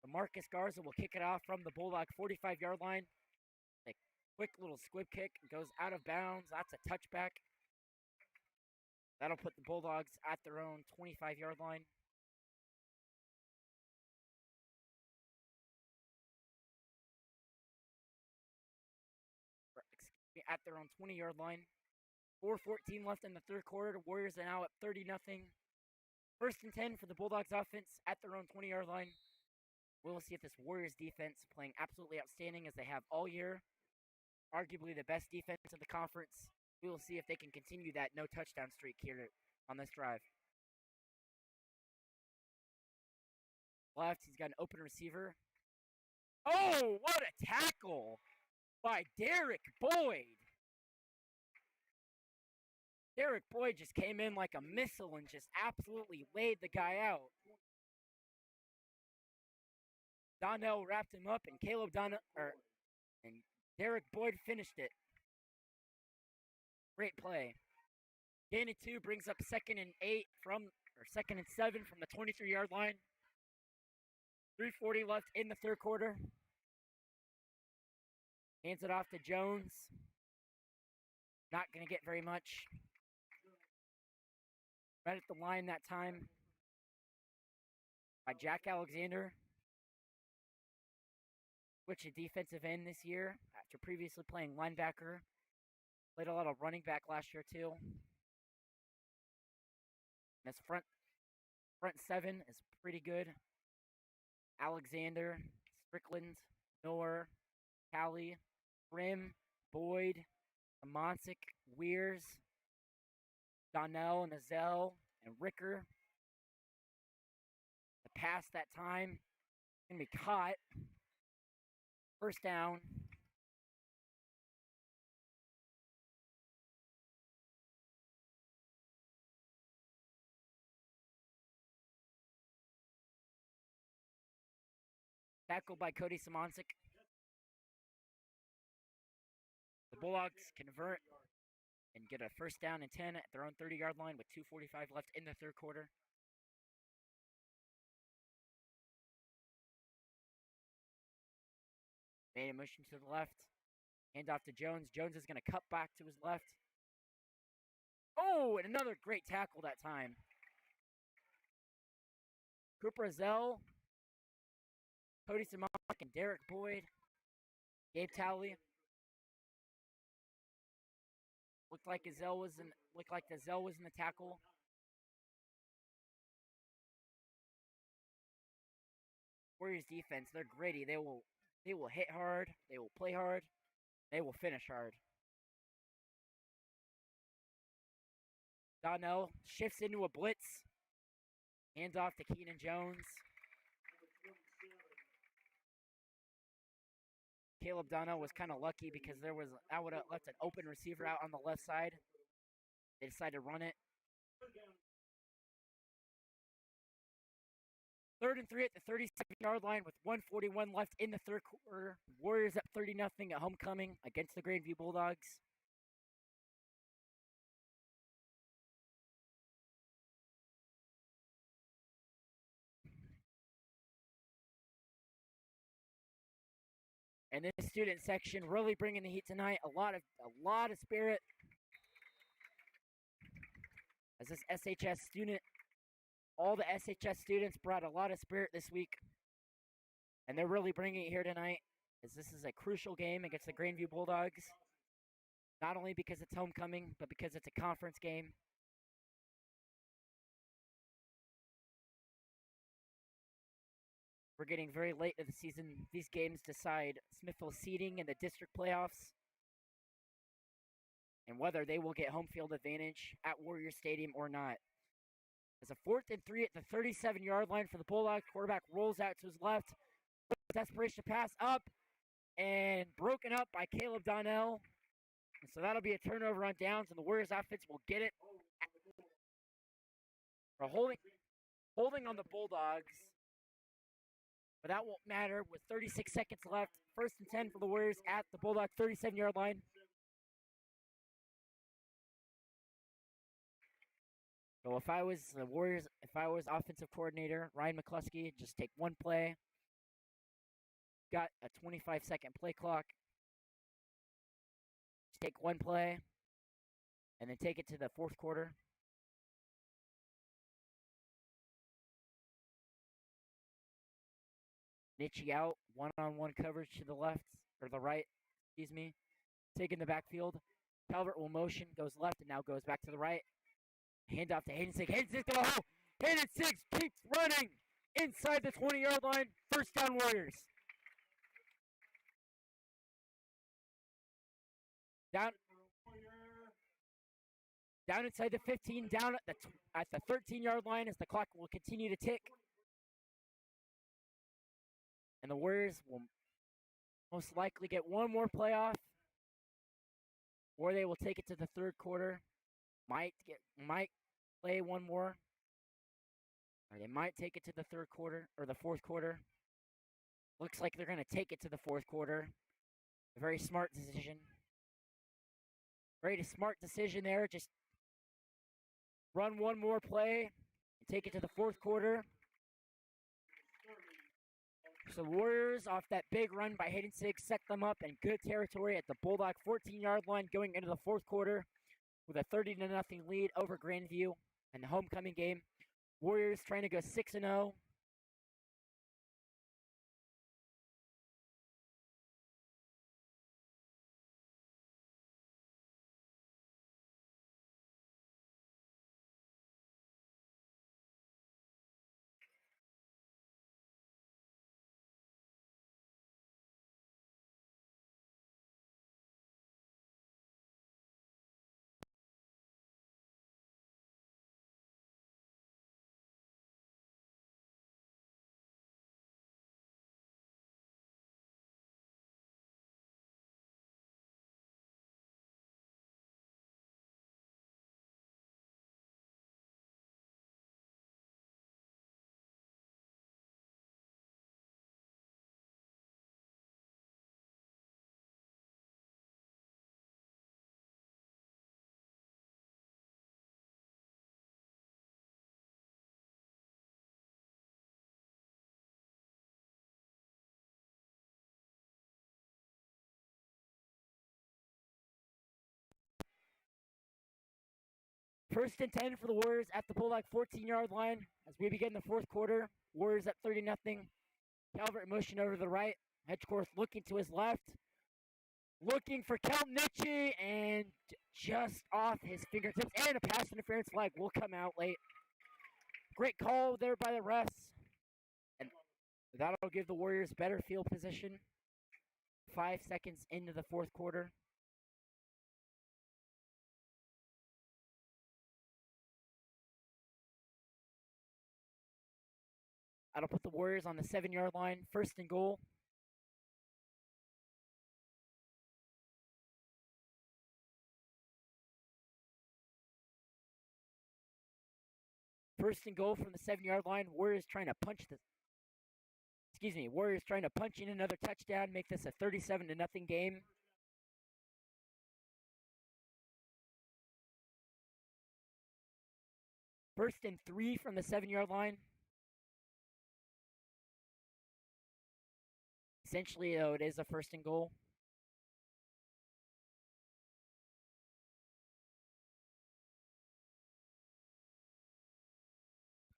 So Marcus Garza will kick it off from the Bulldog 45-yard line. A quick little squib kick goes out of bounds. That's a touchback. That'll put the Bulldogs at their own 25-yard line. At their own 20-yard line. 4:14 left in the third quarter. The Warriors are now at 30-0. First and 10 for the Bulldogs offense at their own 20-yard line. We'll see if this Warriors defense playing absolutely outstanding as they have all year. Arguably the best defense in the conference. We will see if they can continue that no touchdown streak here on this drive. Left, he's got an open receiver. Oh, what a tackle by Derek Boyd. Derek Boyd just came in like a missile and just absolutely laid the guy out. Donnell wrapped him up, and Derek Boyd finished it. Great play. Gain of 2 brings up 2nd and 7 from the 23-yard line. 3:40 left in the third quarter. Hands it off to Jones. Not going to get very much. Right at the line that time by Jack Alexander. Switched to defensive end this year after previously playing linebacker. Played a lot of running back last year too. And his front 7 is pretty good. Alexander, Strickland, Miller, Callie, Brim, Boyd, Amonsick, Weirs, Donnell, Nazell, and Ricker. The pass that time going to be caught. First down. Tackled by Cody Simoncic. The Bulldogs convert and get a first down and 10 at their own 30-yard line with 2:45 left in the third quarter. Made a motion to the left. Hand off to Jones. Jones is going to cut back to his left. Oh, and another great tackle that time. Cooper Zell, Cody Simoncic, and Derek Boyd. Gabe Talley. Looked like Zell was in the tackle. Warriors defense, they're gritty. They will hit hard, they will play hard, they will finish hard. Donnell shifts into a blitz. Hands off to Keenan Jones. Caleb Donnell was kind of lucky because that would have left an open receiver out on the left side. They decided to run it. 3rd and 3 at the 37-yard line with 1:41 left in the third quarter. Warriors up 30-0 at homecoming against the Grandview Bulldogs. And this student section really bringing the heat tonight. A lot of spirit. As this SHS student, all the SHS students brought a lot of spirit this week. And they're really bringing it here tonight, as this is a crucial game against the Grandview Bulldogs. Not only because it's homecoming, but because it's a conference game. We're getting very late in the season. These games decide Smithville's seeding in the district playoffs and whether they will get home field advantage at Warrior Stadium or not. It's a 4th and 3 at the 37-yard line for the Bulldogs. Quarterback rolls out to his left. Desperation pass up and broken up by Caleb Donnell. And so that'll be a turnover on downs, and the Warriors offense will get it. We're holding on the Bulldogs. But that won't matter with 36 seconds left. 1st and 10 for the Warriors at the Bulldog 37-yard line. So if I was the Warriors, if I was offensive coordinator, Ryan McCluskey, just take one play. Got a 25-second play clock. Just take one play, and then take it to the fourth quarter. Niche out, one-on-one coverage to the left, or the right, excuse me. Taking the backfield. Calvert will motion, goes left, and now goes back to the right. Hand off to Hayden Sick. Hayden Sick to the hole. Hayden Sick keeps running inside the 20-yard line. First down, Warriors. Down inside the 15, down at the 13-yard line as the clock will continue to tick. And the Warriors will most likely get one more playoff, or they will take it to the third quarter. Might play one more, or they might take it to the third quarter or the fourth quarter. Looks like they're going to take it to the fourth quarter. A very smart decision. Very smart decision there. Just run one more play and take it to the fourth quarter. So the Warriors, off that big run by Hayden Siggs, set them up in good territory at the Bulldog 14-yard line going into the fourth quarter with a 30-0 lead over Grandview in the homecoming game. Warriors trying to go 6-0. First and 10 for the Warriors at the Bulldog 14-yard line as we begin the fourth quarter. Warriors at 30-0. Calvert motion over to the right. Hedgeworth looking to his left. Looking for Kalnichi, and just off his fingertips. And a pass interference flag will come out late. Great call there by the refs. And that'll give the Warriors better field position. 5 seconds into the fourth quarter. That'll put the Warriors on the 7-yard line. First and goal. First and goal from the 7-yard line. Warriors trying to punch in another touchdown, make this a 37-0 game. First and 3 from the 7-yard line. Essentially, though, it is a first and goal.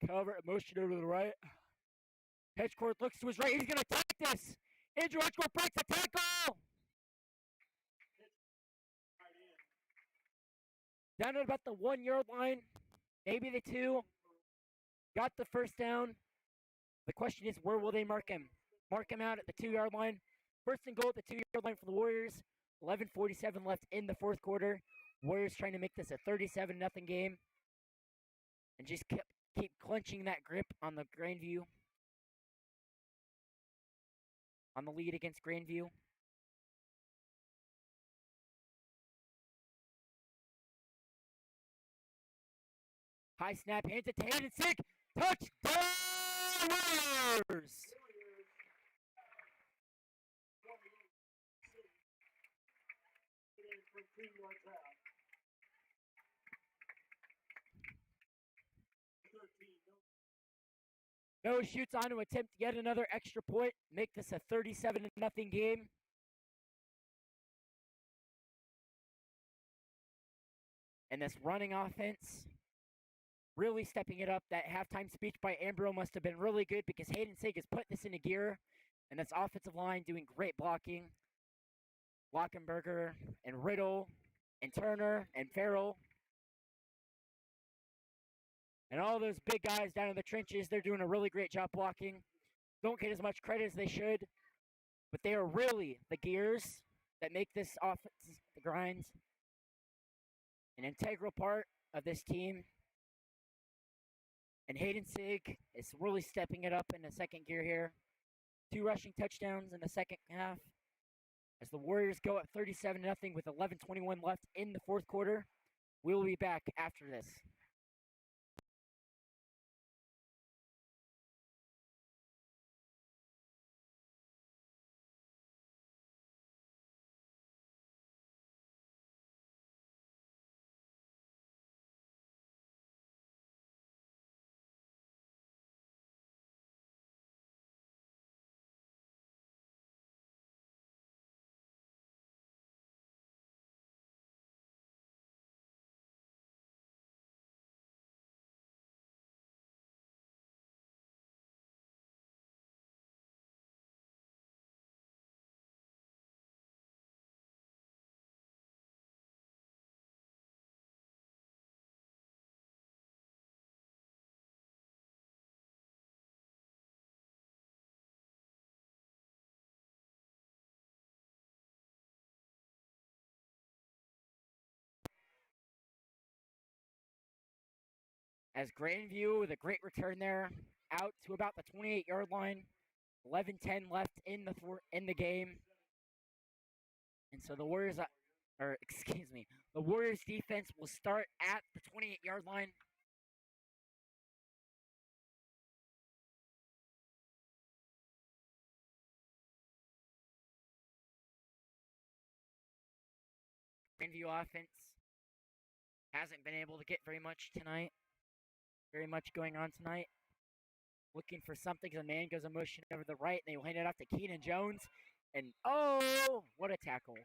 Calvert motion over to the right. Hedgeworth looks to his right. He's going to attack this. Andrew Hedgeworth breaks the tackle. Down at about the 1-yard line. Maybe the 2. Got the first down. The question is, where will they mark him? Mark him out at the 2-yard line. First and goal at the 2-yard line for the Warriors. 11:47 left in the fourth quarter. Warriors trying to make this a 37-0 game. And just keep clenching that grip on the Grandview. On the lead against Grandview. High snap, hands it to Hayden Sick. Touchdown Warriors! Noah shoots on to attempt yet another extra point, make this a 37-0 game. And this running offense really stepping it up. That halftime speech by Ambro must have been really good because Hayden Sig has put this into gear. And this offensive line doing great blocking. Lockenberger and Riddle and Turner and Farrell. And all those big guys down in the trenches, they're doing a really great job blocking. Don't get as much credit as they should, but they are really the gears that make this offense, the grinds, an integral part of this team. And Hayden Sig is really stepping it up in the second gear here. 2 rushing touchdowns in the second half. As the Warriors go up 37-0 with 11:21 left in the fourth quarter. We'll be back after this. As Grandview with a great return there, out to about the 28-yard line. 11:10 left in the game. And so the Warriors, the Warriors defense will start at the 28-yard line. Grandview offense hasn't been able to get very much tonight. Very much going on tonight. Looking for something. The man goes a motion over the right, and they will hand it off to Keenan Jones. And oh, what a tackle.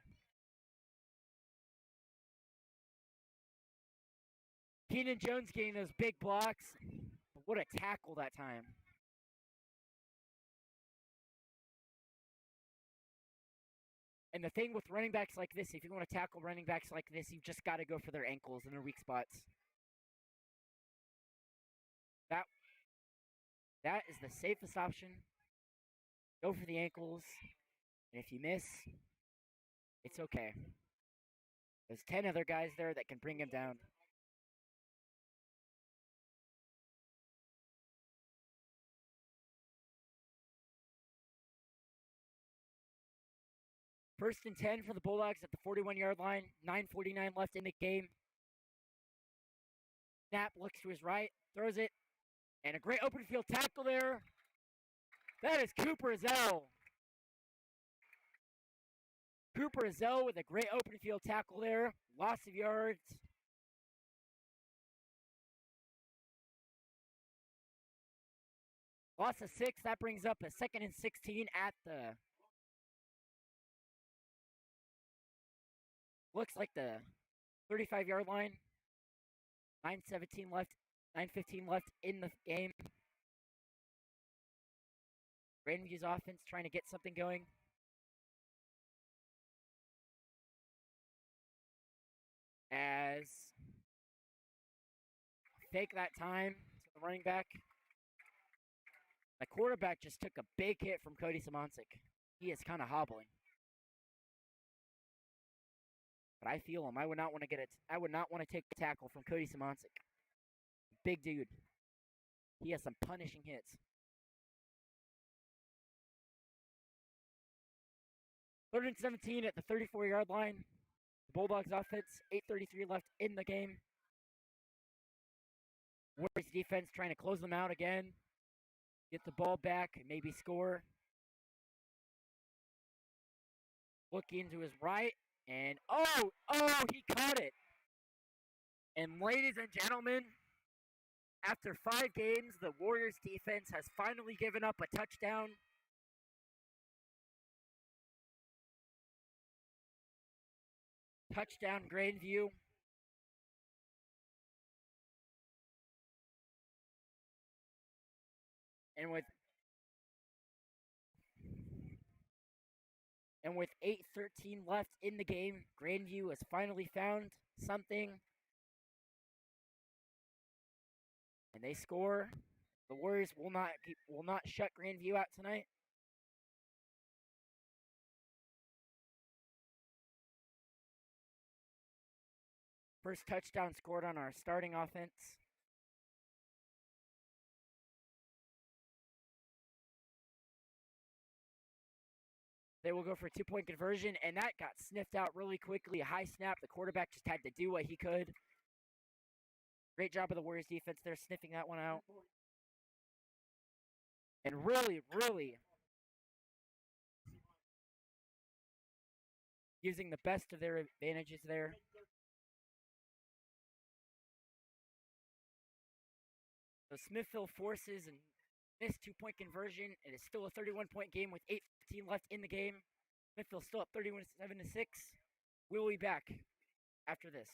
Keenan Jones getting those big blocks. What a tackle that time. And the thing with running backs like this, if you want to tackle running backs like this, you've just got to go for their ankles and their weak spots. That is the safest option. Go for the ankles. And if you miss, it's okay. There's 10 other guys there that can bring him down. First and 10 for the Bulldogs at the 41-yard line. 9:49 left in the game. Snap, looks to his right, throws it. And a great open field tackle there. That is Cooper Zell. Cooper Zell with a great open field tackle there. Loss of yards. Loss of 6. That brings up a 2nd and 16 at the... Looks like the 35-yard line. 9:17 left. 9:15 left in the game. Grandview's offense trying to get something going. As fake that time to the running back. The quarterback just took a big hit from Cody Simoncic. He is kind of hobbling. But I feel him. I would not want to get it. I would not want to take the tackle from Cody Simoncic. Big dude. He has some punishing hits. 3rd and 17 at the 34-yard line. The Bulldogs offense, 8:33 left in the game. Warriors defense trying to close them out again. Get the ball back, maybe score. Looking to his right, and he caught it. And ladies and gentlemen, After 5 games, the Warriors defense has finally given up a touchdown. Touchdown, Grandview. And with 8:13 left in the game, Grandview has finally found something. And they score. The Warriors will not shut Grandview out tonight. First touchdown scored on our starting offense. They will go for a 2-point conversion, and that got sniffed out really quickly. A high snap. The quarterback just had to do what he could. Great job of the Warriors defense there, sniffing that one out. And really, really using the best of their advantages there. So Smithville forces and missed 2-point conversion. It is still a 31-point game with 8:15 left in the game. Smithville still up 31-7-6. We'll be back after this.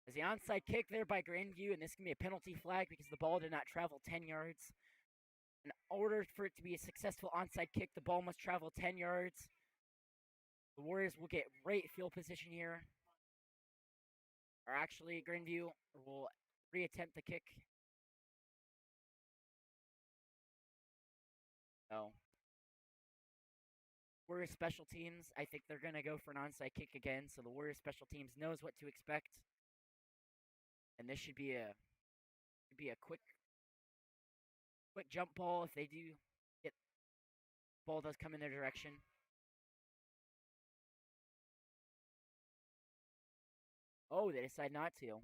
As the onside kick there by Grandview, and this can be a penalty flag because the ball did not travel 10 yards. In order for it to be a successful onside kick, the ball must travel 10 yards. The Warriors will get great field position here. Or actually, Grandview will reattempt the kick. So, Warriors special teams, I think they're going to go for an onside kick again, so the Warriors special teams knows what to expect. And this should be a quick jump ball if they do get the ball does come in their direction. Oh, they decide not to.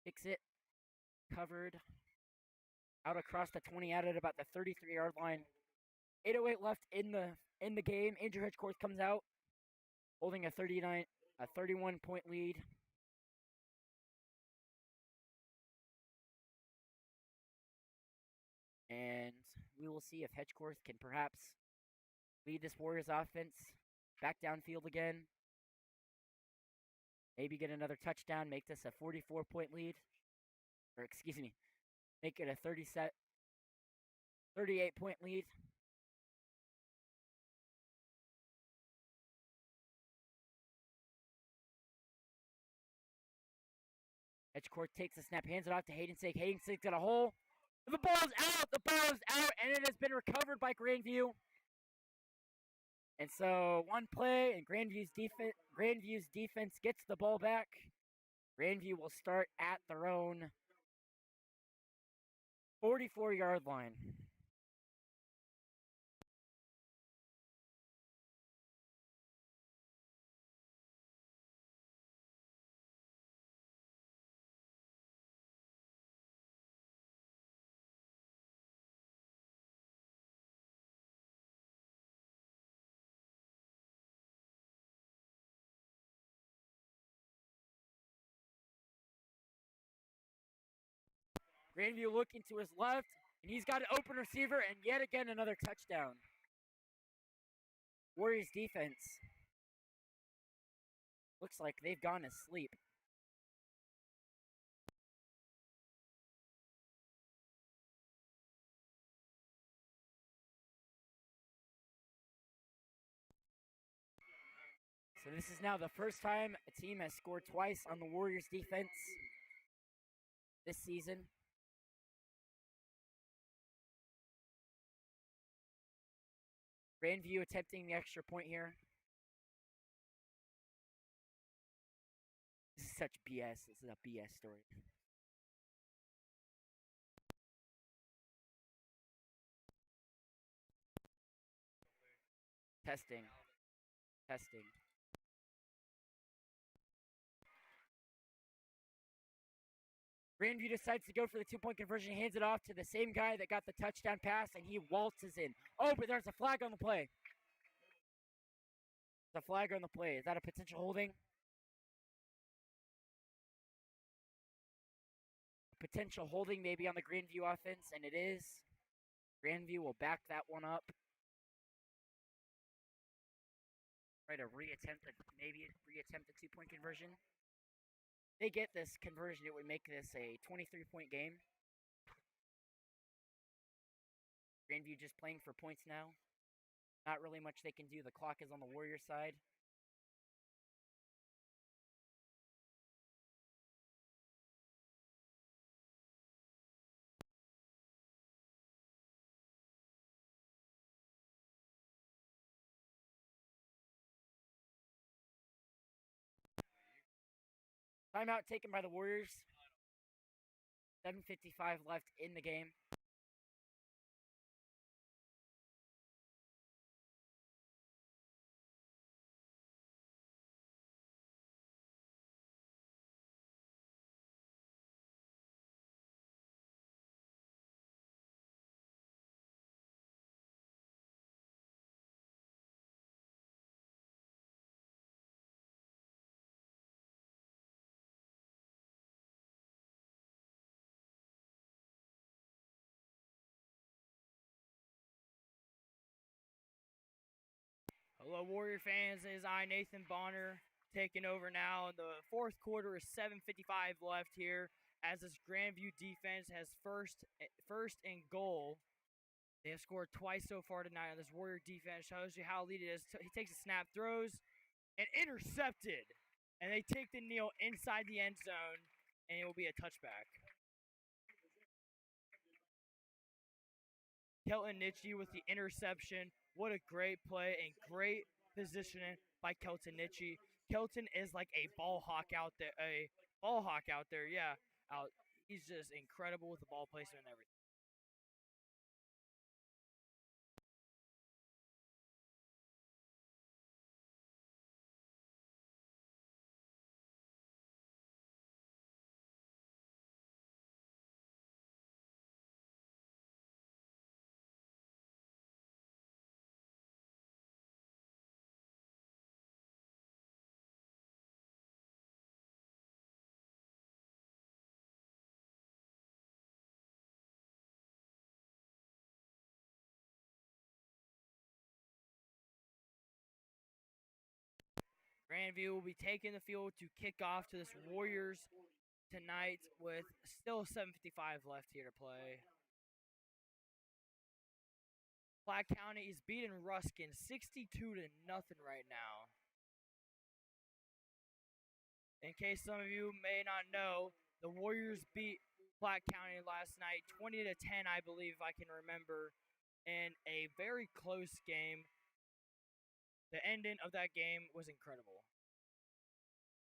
Kicks it. Covered. Out across the 20, out at about the 33-yard line. 8:08 left in the game. Andrew Hedgecourt comes out, holding a 31-point lead. And we will see if Hedgecourt can perhaps lead this Warriors offense back downfield again. Maybe get another touchdown, make this a 44-point lead. Or excuse me, make it a 38-point lead. Hedgecourt takes the snap, hands it off to Hayden Sake. Hayden Sake's got a hole. The ball's out! The ball is out, and it has been recovered by Grandview. And so one play, and Grandview's defense gets the ball back. Grandview will start at their own 44-yard line. Grandview looking to his left, and he's got an open receiver, and yet again another touchdown. Warriors defense looks like they've gone to sleep. So this is now the first time a team has scored twice on the Warriors defense this season. Grandview attempting the extra point here. This is such BS. This is a BS story. Testing. Grandview decides to go for the 2-point conversion, hands it off to the same guy that got the touchdown pass, and he waltzes in. Oh, but there's a flag on the play. The flag on the play. Is that a potential holding? Potential holding maybe on the Grandview offense, and it is. Grandview will back that one up. Try to reattempt the 2-point conversion. If they get this conversion, it would make this a 23-point game. Grandview just playing for points now. Not really much they can do. The clock is on the Warrior side. Timeout taken by the Warriors. 7:55 left in the game. Hello, Warrior fans. It is I, Nathan Bonner, taking over now. The fourth quarter is 7:55 left here as this Grandview defense has first and goal. They have scored twice so far tonight on this Warrior defense. Shows you how elite it is. He takes a snap, throws, and intercepted. And they take the kneel inside the end zone, and it will be a touchback. Kelton Nitchie with the interception. What a great play and great positioning by Kelton Nitchie. Kelton is like a ball hawk out there. Yeah. He's just incredible with the ball placement and everything. Grandview will be taking the field to kick off to this Warriors tonight with still 7:55 left here to play. Platte County is beating Ruskin 62-0 right now. In case some of you may not know, the Warriors beat Platte County last night 20-10, I believe, if I can remember, in a very close game. The ending of that game was incredible.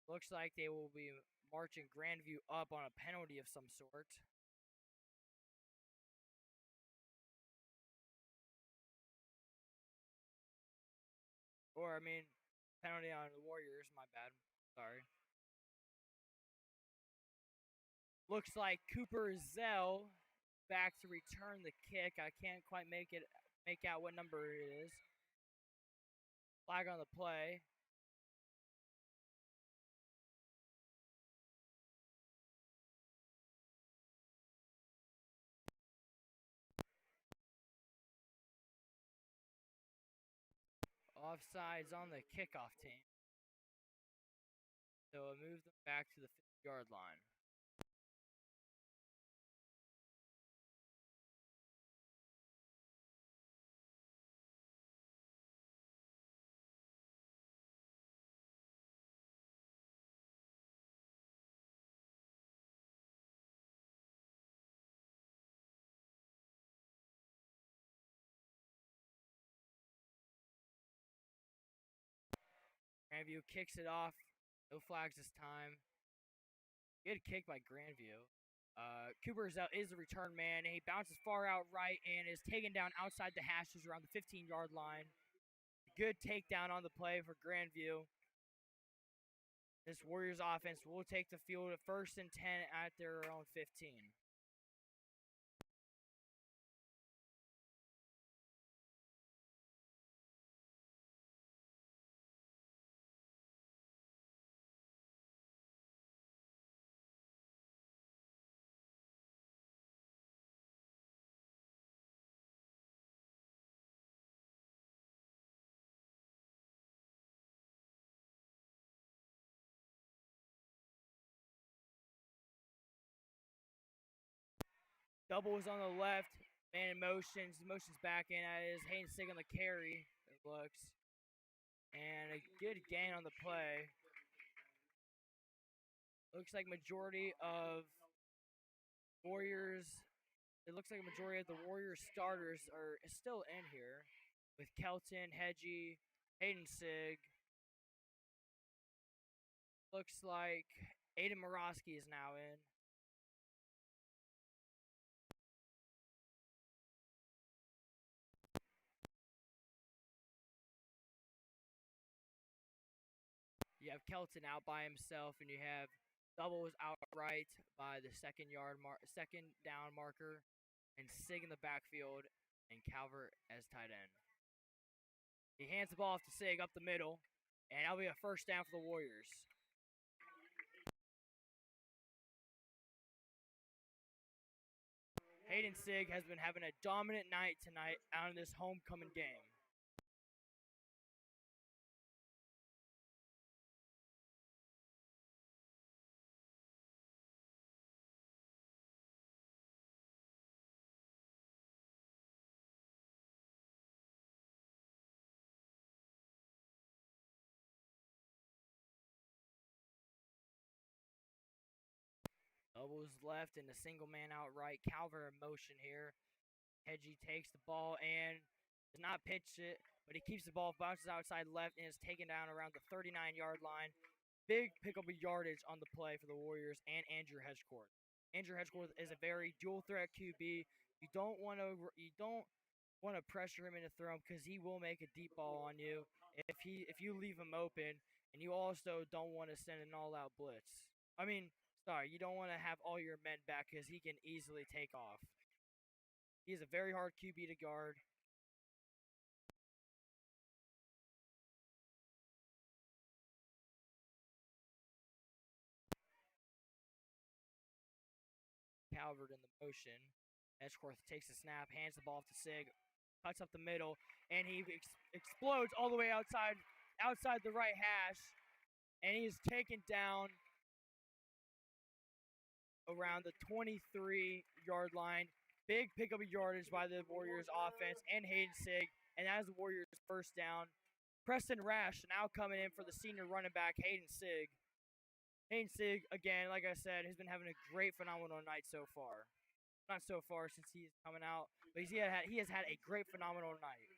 Looks like they will be marching Grandview up on a penalty of some sort. Or, penalty on the Warriors, my bad. Sorry. Looks like Cooper Zell back to return the kick. I can't quite make out what number it is. Flag on the play. Offsides on the kickoff team. So we'll move them back to the 50-yard line. Grandview kicks it off. No flags this time. Good kick by Grandview. Cooper is the return man, and he bounces far out right and is taken down outside the hashes around the 15-yard line. Good takedown on the play for Grandview. This Warriors offense will take the field at 1st and 10 at their own 15. Double is on the left. Man in motions. Motions back in. That is Hayden Sig on the carry. It looks. And a good gain on the play. Looks like majority of Warriors. It looks like a majority of the Warriors starters are still in here. With Kelton, Hedgie, Hayden Sig. Looks like Aiden Morosky is now in. You have Kelton out by himself, and you have Doubles outright by the second down marker, and Sig in the backfield, and Calvert as tight end. He hands the ball off to Sig up the middle, and that'll be a 1st down for the Warriors. Hayden Sig has been having a dominant night tonight out in this homecoming game. Doubles left and a single man outright. Calvert in motion here. Hedgie takes the ball and does not pitch it, but he keeps the ball, bounces outside left, and is taken down around the 39-yard line. Big pickup of yardage on the play for the Warriors and Andrew Hedgecourt. Andrew Hedgecourt is a very dual threat QB. You don't want to pressure him into throw him because he will make a deep ball on you if you leave him open, and you also don't want to send an all-out blitz. You don't want to have all your men back because he can easily take off. He is a very hard QB to guard. Calvert in the motion. Edgeworth takes the snap, hands the ball off to Sig, cuts up the middle, and he explodes all the way outside the right hash, and he is taken down around the 23-yard line. Big pickup of yardage by the Warriors offense and Hayden Sig, and that is the Warriors' 1st down. Preston Rash now coming in for the senior running back, Hayden Sig. Hayden Sig, again, like I said, has been having a great, phenomenal night so far. Not so far since he's coming out, but he has had a great, phenomenal night.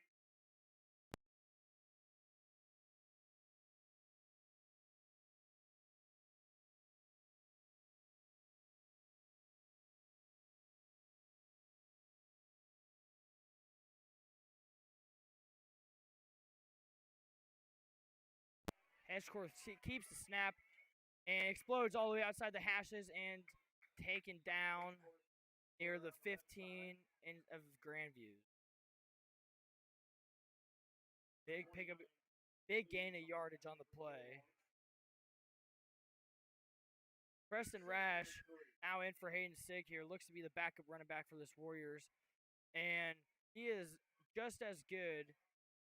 Hedgecourt keeps the snap and explodes all the way outside the hashes and taken down near the 15 of Grandview. Big pickup, big gain of yardage on the play. Preston Rash now in for Hayden Sig here. Looks to be the backup running back for this Warriors. And he is just as good.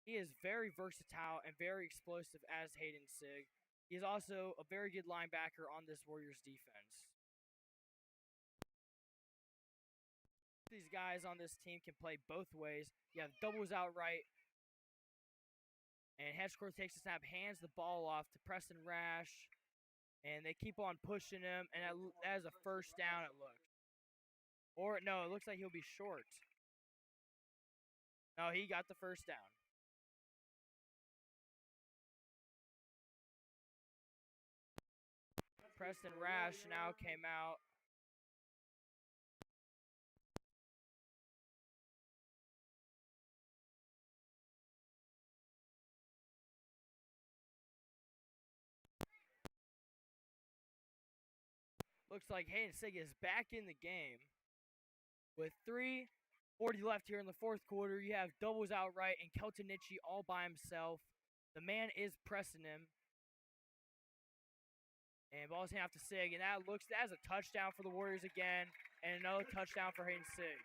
He is very versatile and very explosive as Hayden Sig. He is also a very good linebacker on this Warriors defense. These guys on this team can play both ways. You have Doubles outright. And Hedgecourt takes the snap, hands the ball off to Preston Rash. And they keep on pushing him. And that is a 1st down, it looks. Or, no, it looks like he'll be short. No, he got the 1st down. Preston Rash now came out. Looks like Hayden Sig is back in the game. With 3:40 left here in the fourth quarter, you have doubles outright and Keltonichi all by himself. The man is pressing him. And ball's handed off to Sig, and that's a touchdown for the Warriors again, and another touchdown for Hayden Sig.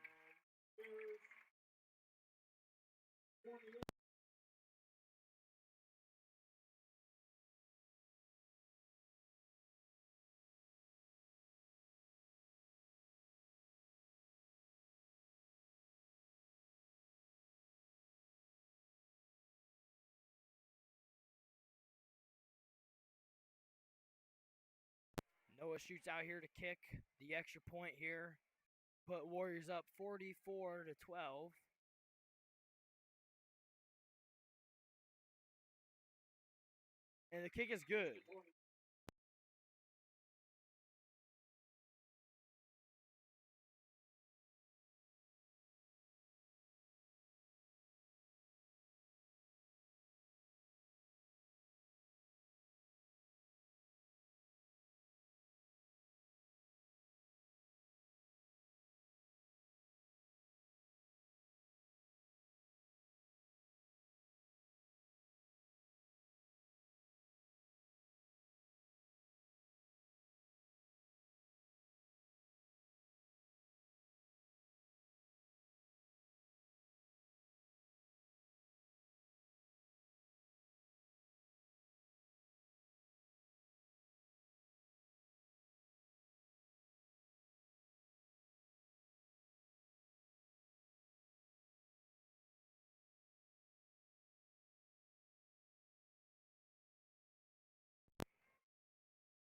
Noah shoots out here to kick the extra point here. Put Warriors up 44-12. And the kick is good.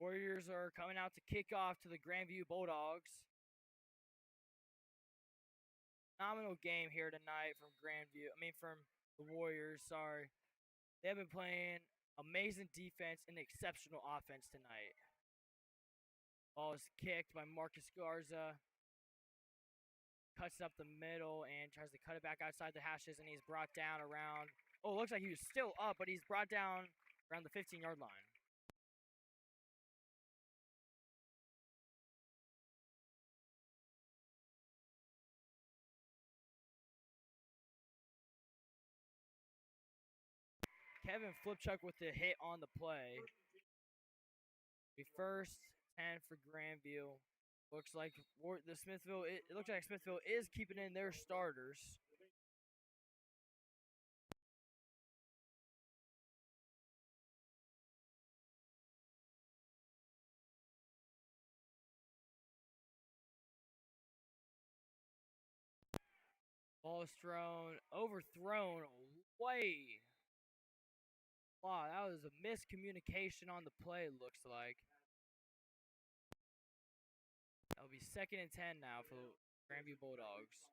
Warriors are coming out to kick off to the Grandview Bulldogs. Phenomenal game here tonight from from the Warriors, sorry. They have been playing amazing defense and exceptional offense tonight. Ball is kicked by Marcus Garza. Cuts it up the middle and tries to cut it back outside the hashes, and he's brought down around. Oh, it looks like he was still up, but he's brought down around the 15-yard line. Kevin Flipchuck with the hit on the play. The first 10 for Grandview. Looks like it looks like Smithville is keeping in their starters. Ball is overthrown way. Wow, that was a miscommunication on the play, it looks like. That'll be 2nd and 10 now for Grandview Bulldogs.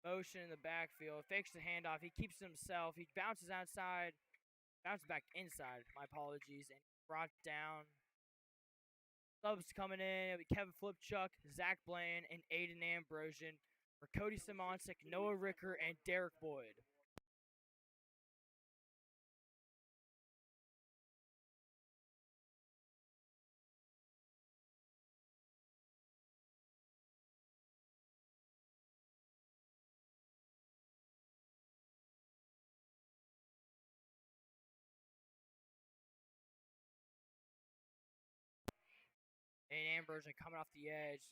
Motion in the backfield, fakes the handoff, he keeps it himself, he bounces outside, bounces back inside, my apologies, and brought down. Subs coming in, it'll be Kevin Flipchuck, Zach Blaine, and Aiden Ambrosian for Cody Simonsic, Noah Ricker, and Derek Boyd. And Ambrosian coming off the edge,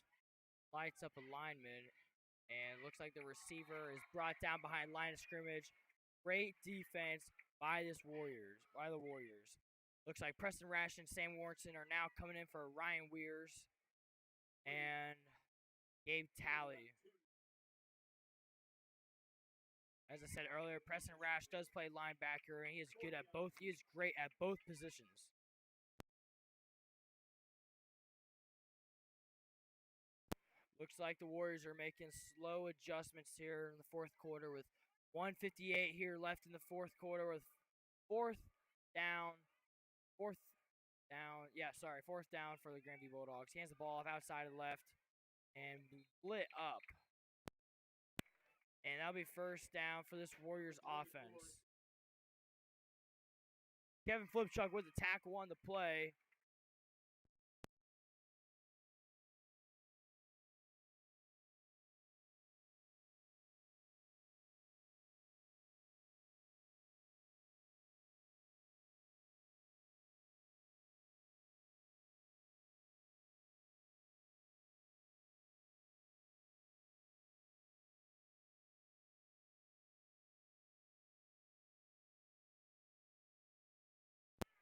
lights up a lineman, and looks like the receiver is brought down behind line of scrimmage. Great defense by the Warriors. Looks like Preston Rash and Sam Warrenson are now coming in for Ryan Weirs and Gabe Talley. As I said earlier, Preston Rash does play linebacker, and he is good at both. He is great at both positions. Looks like the Warriors are making slow adjustments here in the fourth quarter with 1:58 here left in the fourth quarter with fourth down for the Grandview Bulldogs. Hands the ball off outside of the left and split up. And that'll be first down for this Warriors offense. Kevin Flipchuck with the tackle on the play.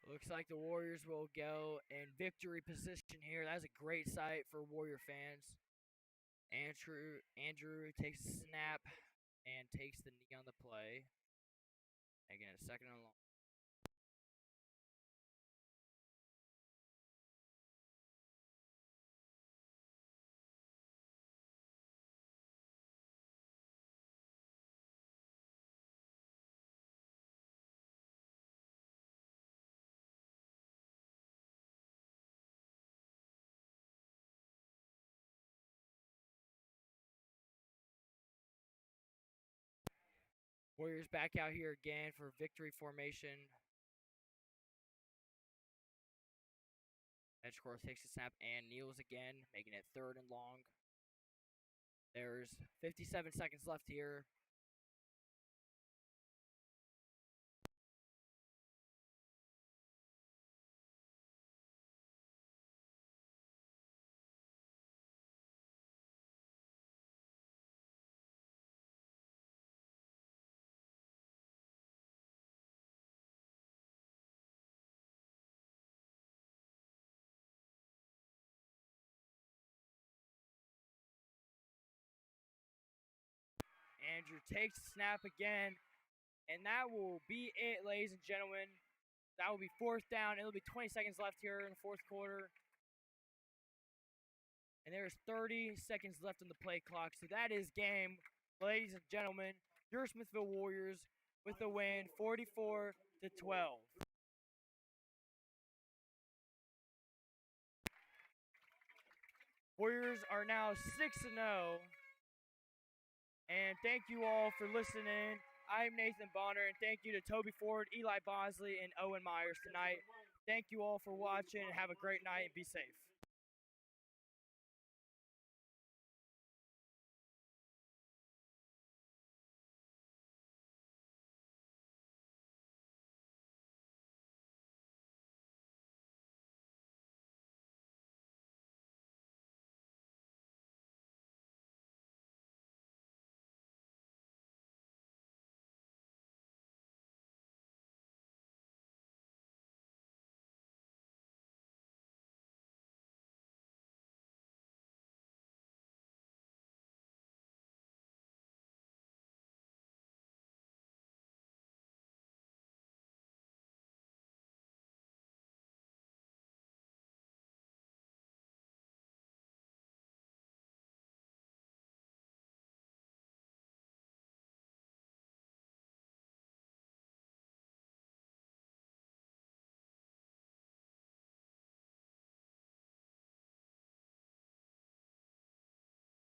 Looks like the Warriors will go in victory position here. That's a great sight for Warrior fans. Andrew takes the snap and takes the knee on the play. Again, second and long. Warriors back out here again for victory formation. Edgecourse takes the snap and kneels again, making it third and long. There's 57 seconds left here. Andrew takes the snap again, and that will be it, ladies and gentlemen. That will be fourth down. It'll be 20 seconds left here in the fourth quarter. And there's 30 seconds left on the play clock. So that is game, ladies and gentlemen. Your Smithville Warriors with the win, 44-12. Warriors are now 6-0. And thank you all for listening. I'm Nathan Bonner, and thank you to Toby Ford, Eli Bosley, and Owen Myers tonight. Thank you all for watching, and have a great night, and be safe.